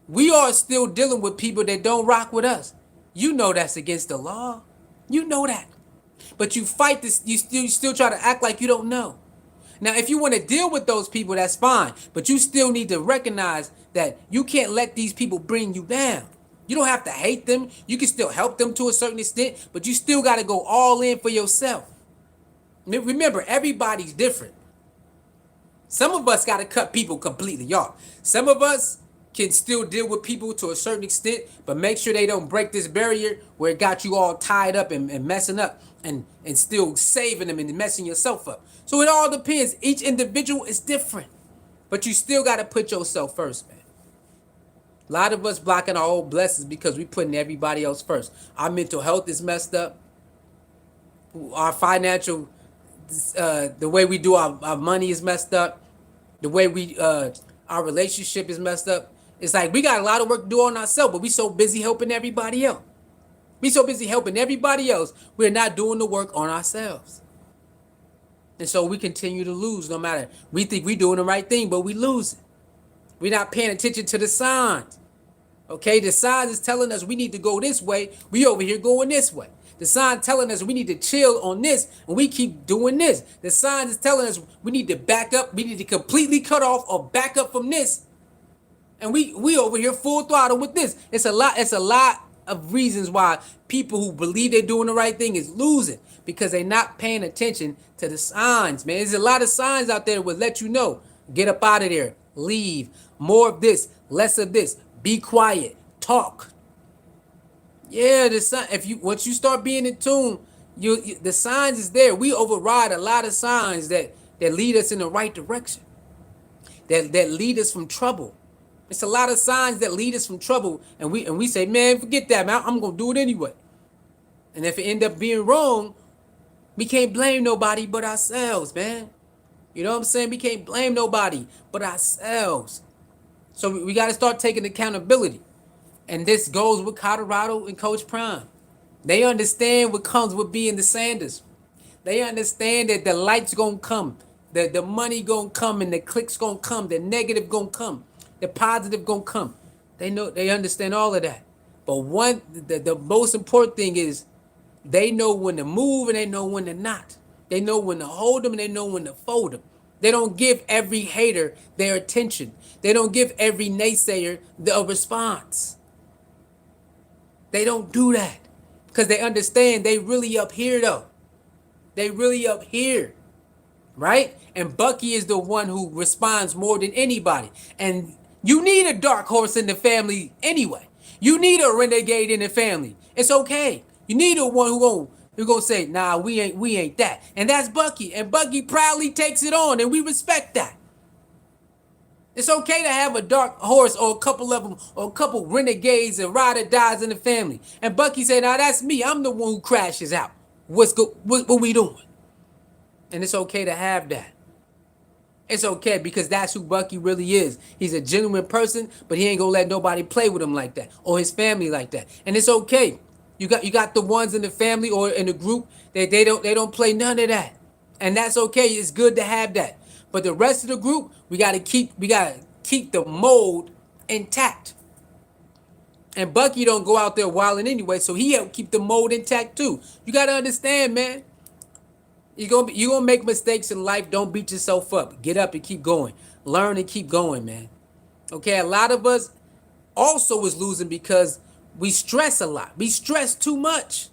We are still dealing with people that don't rock with us. You know that's against the law. You know that. But you fight this, you still try to act like you don't know. Now, if you want to deal with those people, that's fine. But you still need to recognize that you can't let these people bring you down. You don't have to hate them. You can still help them to a certain extent, but you still got to go all in for yourself. Remember, everybody's different. Some of us got to cut people completely off. Some of us can still deal with people to a certain extent, but make sure they don't break this barrier where it got you all tied up and messing up and still saving them and messing yourself up. So it all depends. Each individual is different, but you still got to put yourself first, man. A lot of us blocking our own blessings because we putting everybody else first. Our mental health is messed up. Our financial, the way we do our money is messed up. The way our relationship is messed up. It's like we got a lot of work to do on ourselves, but we so busy helping everybody else. We're not doing the work on ourselves. And so we continue to lose no matter. We think we're doing the right thing, but we losing. We're not paying attention to the signs. Okay, the signs is telling us we need to go this way. We over here going this way. The sign telling us we need to chill on this, and we keep doing this. The sign is telling us we need to back up. We need to completely cut off or back up from this. And we over here full throttle with this. It's a lot of reasons why people who believe they're doing the right thing is losing because they're not paying attention to the signs, man. There's a lot of signs out there that will let you know. Get up out of there. Leave. More of this. Less of this. Be quiet. Talk. Yeah, the sign. Once you start being in tune, the signs is there. We override a lot of signs that lead us in the right direction. That lead us from trouble. It's a lot of signs that lead us from trouble, and we say, man, forget that, man. I'm gonna do it anyway. And if it end up being wrong, we can't blame nobody but ourselves, man. You know what I'm saying? We can't blame nobody but ourselves. So we got to start taking accountability. And this goes with Colorado and Coach Prime. They understand what comes with being the Sanders. They understand that the light's gonna come The money gonna come and the clicks gonna come. The negative gonna come. The positive gonna come. They understand all of that. But the most important thing is they know when to move and they know when to not. They know when to hold them and they know when to fold them. They don't give every hater their attention. They don't give every naysayer the response. They don't do that because they understand they really up here though. They really up here, right? And Bucky is the one who responds more than anybody. And you need a dark horse in the family anyway. You need a renegade in the family. It's okay. You need a one who gonna say, nah, we ain't that. And that's Bucky. And Bucky proudly takes it on, and we respect that. It's okay to have a dark horse or a couple of them or a couple renegades and ride or dies in the family. And Bucky said, nah, that's me. I'm the one who crashes out. What we doing? And it's okay to have that. It's okay because that's who Bucky really is. He's a genuine person, but he ain't gonna let nobody play with him like that or his family like that. And it's okay. You got the ones in the family or in the group that they don't play none of that. And that's okay. It's good to have that. But the rest of the group, we gotta keep the mold intact. And Bucky don't go out there wilding anyway, so he help keep the mold intact too. You gotta understand, man. You gonna make mistakes in life. Don't beat yourself up. Get up and keep going. Learn and keep going, man. Okay, a lot of us also is losing because we stress a lot. We stress too much.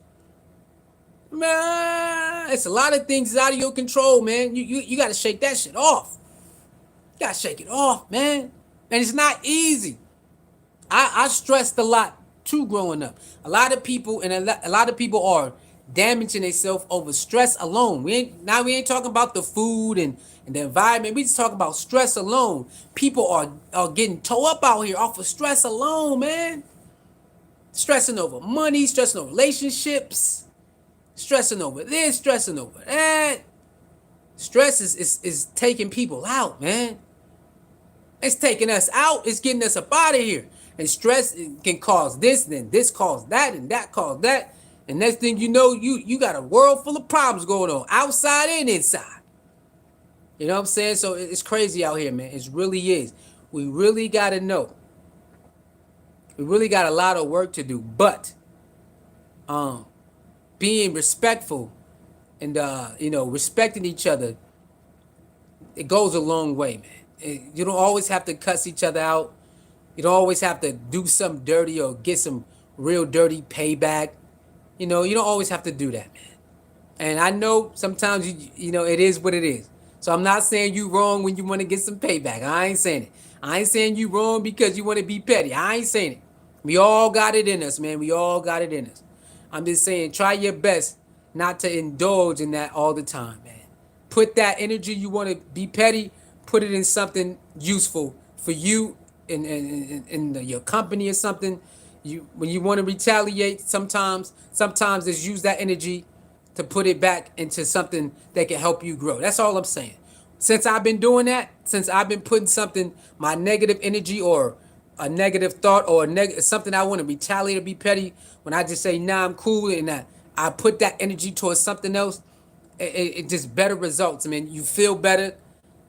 Man, it's a lot of things out of your control, man. You gotta shake that shit off. You gotta shake it off, man. And it's not easy. I stressed a lot too growing up. A lot of people are damaging themselves over stress alone. We ain't talking about the food and the environment. We just talking about stress alone. People are getting towed up out here off of stress alone, man. Stressing over money, stressing over relationships, stressing over this, stressing over that. Stress is taking people out, man. It's taking us out. It's getting us up out of here. And stress can cause this, then this cause that, and that cause that. And next thing you know, you got a world full of problems going on, outside and inside. You know what I'm saying? So it's crazy out here, man. It really is. We really got to know. We really got a lot of work to do. But being respectful and, respecting each other, it goes a long way, man. You don't always have to cuss each other out. You don't always have to do something dirty or get some real dirty payback. You don't always have to do that, man. And I know sometimes it is what it is. So I'm not saying you wrong when you want to get some payback. I ain't saying it. I ain't saying you wrong because you want to be petty. I ain't saying it. We all got it in us, man. We all got it in us. I'm just saying try your best not to indulge in that all the time, man. Put that energy you want to be petty, put it in something useful for you in your company or something. When you want to retaliate, sometimes just use that energy to put it back into something that can help you grow. That's all I'm saying. Since I've been doing that, since I've been putting something, my negative energy or a negative thought or something I want to retaliate or be petty, when I just say, nah, I'm cool, and I put that energy towards something else, it just better results. I mean, you feel better.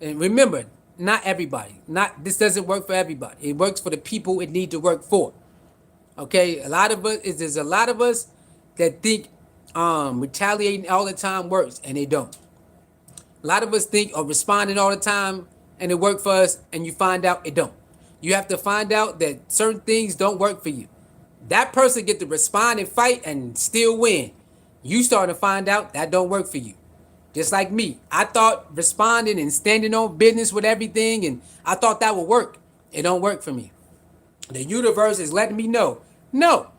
And remember, not everybody. This doesn't work for everybody. It works for the people it need to work for. Okay, there's a lot of us that think retaliating all the time works, and it don't. A lot of us think of responding all the time and it worked for us, and you find out it don't. You have to find out that certain things don't work for you. That person get to respond and fight and still win. You starting to find out that don't work for you. Just like me. I thought responding and standing on business with everything, and I thought that would work. It don't work for me. The universe is letting me know. No,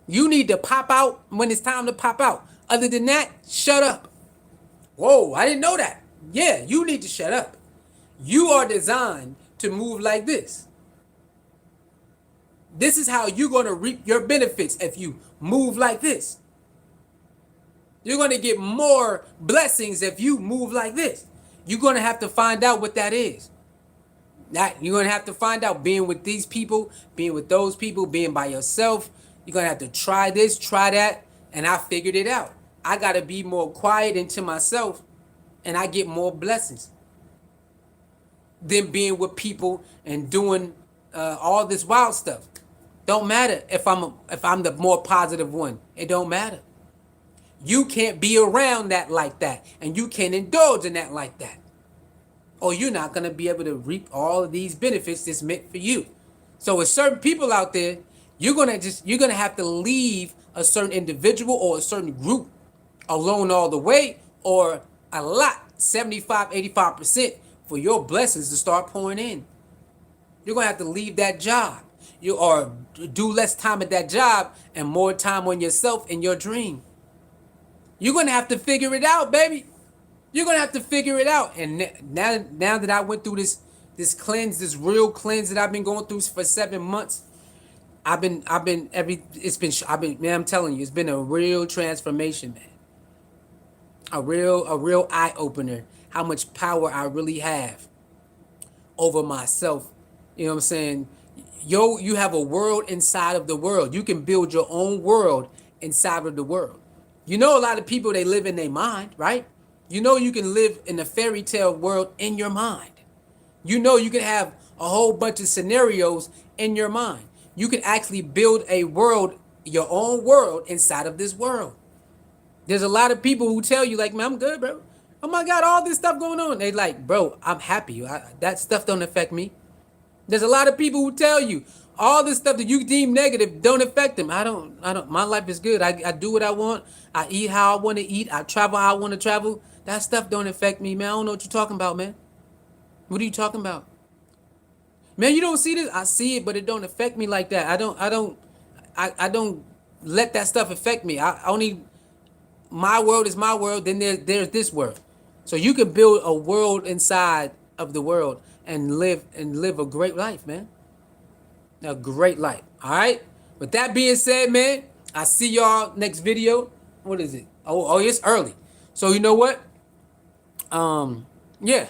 you need to pop out when it's time to pop out. Other than that, shut up. Whoa, I didn't know that. Yeah, you need to shut up. You are designed to move like this. This is how you're going to reap your benefits if you move like this. You're going to get more blessings if you move like this. You're going to have to find out what that is. You're going to have to find out, being with these people, being with those people, being by yourself. You're going to have to try this, try that. And I figured it out. I got to be more quiet into myself, and I get more blessings. them being with people and doing all this wild stuff. Don't matter if I'm the more positive one. It don't matter. You can't be around that like that, and you can't indulge in that like that, or you're not gonna be able to reap all of these benefits that's meant for you. So with certain people out there, you're gonna have to leave a certain individual or a certain group alone all the way, or a lot, 75, 85% for your blessings to start pouring in. You're gonna have to leave that job. You or do less time at that job and more time on yourself and your dream. You're gonna have to figure it out, baby. You're gonna have to figure it out. And now that I went through this cleanse, this real cleanse that I've been going through for 7 months, man, I'm telling you, it's been a real transformation, man. A real eye opener. How much power I really have over myself. You know what I'm saying? You have a world inside of the world. You can build your own world inside of the world. You know, a lot of people, they live in their mind, right? You know, you can live in a fairy tale world in your mind. You know, you can have a whole bunch of scenarios in your mind. You can actually build a world, your own world inside of this world. There's a lot of people who tell you, like, man, I'm good, bro. Oh my God, all this stuff going on. They like, bro, I'm happy. That stuff don't affect me. There's a lot of people who tell you all this stuff that you deem negative don't affect them. I don't, my life is good. I do what I want. I eat how I want to eat. I travel how I want to travel. That stuff don't affect me, man. I don't know what you're talking about, man. What are you talking about? Man, you don't see this? I see it, but it don't affect me like that. I don't let that stuff affect me. I only, my world is my world, then there's this world. So you can build a world inside of the world and live a great life, man. A great life. All right. With that being said, man, I see y'all next video. What is it? Oh, it's early. So you know what? Yeah,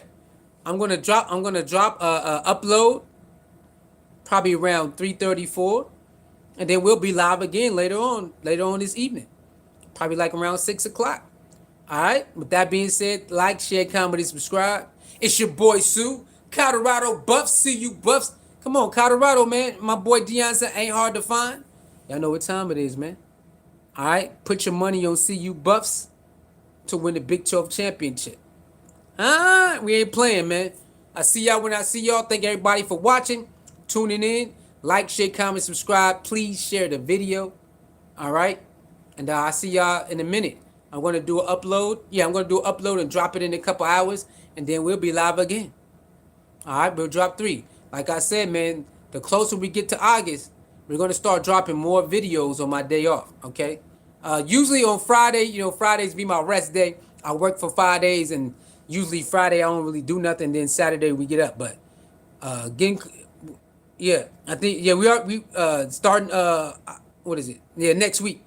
I'm gonna drop upload probably around 3:34, and then we'll be live again later on this evening, probably like around 6 o'clock. All right. With that being said, like, share, comment, and subscribe. It's your boy Sue, Colorado Buffs. See you Buffs. Come on, Colorado, man. My boy Deion Sanders ain't hard to find. Y'all know what time it is, man. All right. Put your money on CU Buffs to win the Big 12 championship. We ain't playing, man. I see y'all when I see y'all. Thank everybody for watching, tuning in. Like, share, comment, subscribe. Please share the video. All right. And I'll see y'all in a minute. I'm going to do an upload. Yeah, I'm going to do an upload and drop it in a couple hours. And then we'll be live again. All right, we'll drop 3. Like I said, man, the closer we get to August, we're going to start dropping more videos on my day off, okay? Usually on Friday, Fridays be my rest day. I work for 5 days, and usually Friday I don't really do nothing. Then Saturday we get up. But I think we starting what is it? Yeah, next week.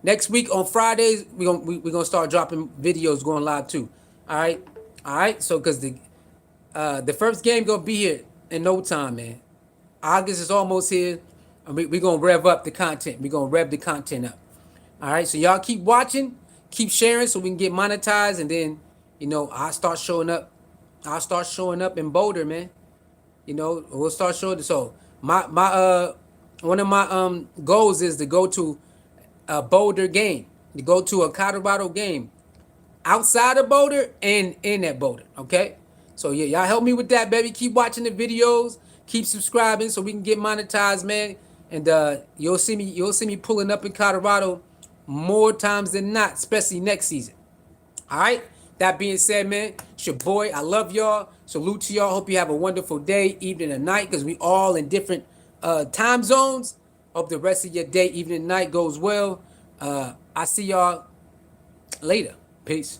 Next week on Fridays we're gonna start dropping videos going live too. All right. So because the first game gonna be here in no time, man. August is almost here, and we're gonna rev up the content. We're gonna rev the content up. All right. So y'all keep watching, keep sharing, so we can get monetized, and then I'll start showing up. I'll start showing up in Boulder, man. We'll start showing. So my one of my goals is to go to a Boulder game, to go to a Colorado game outside of Boulder and in that Boulder. Okay. So yeah, y'all help me with that, baby. Keep watching the videos, keep subscribing so we can get monetized, man. And you'll see me pulling up in Colorado more times than not, especially next season. All right. That being said, man, it's your boy. I love y'all. Salute to y'all. Hope you have a wonderful day, evening, and night, because we all in different time zones. Hope the rest of your day, evening, and night goes well. I see y'all later. Peace.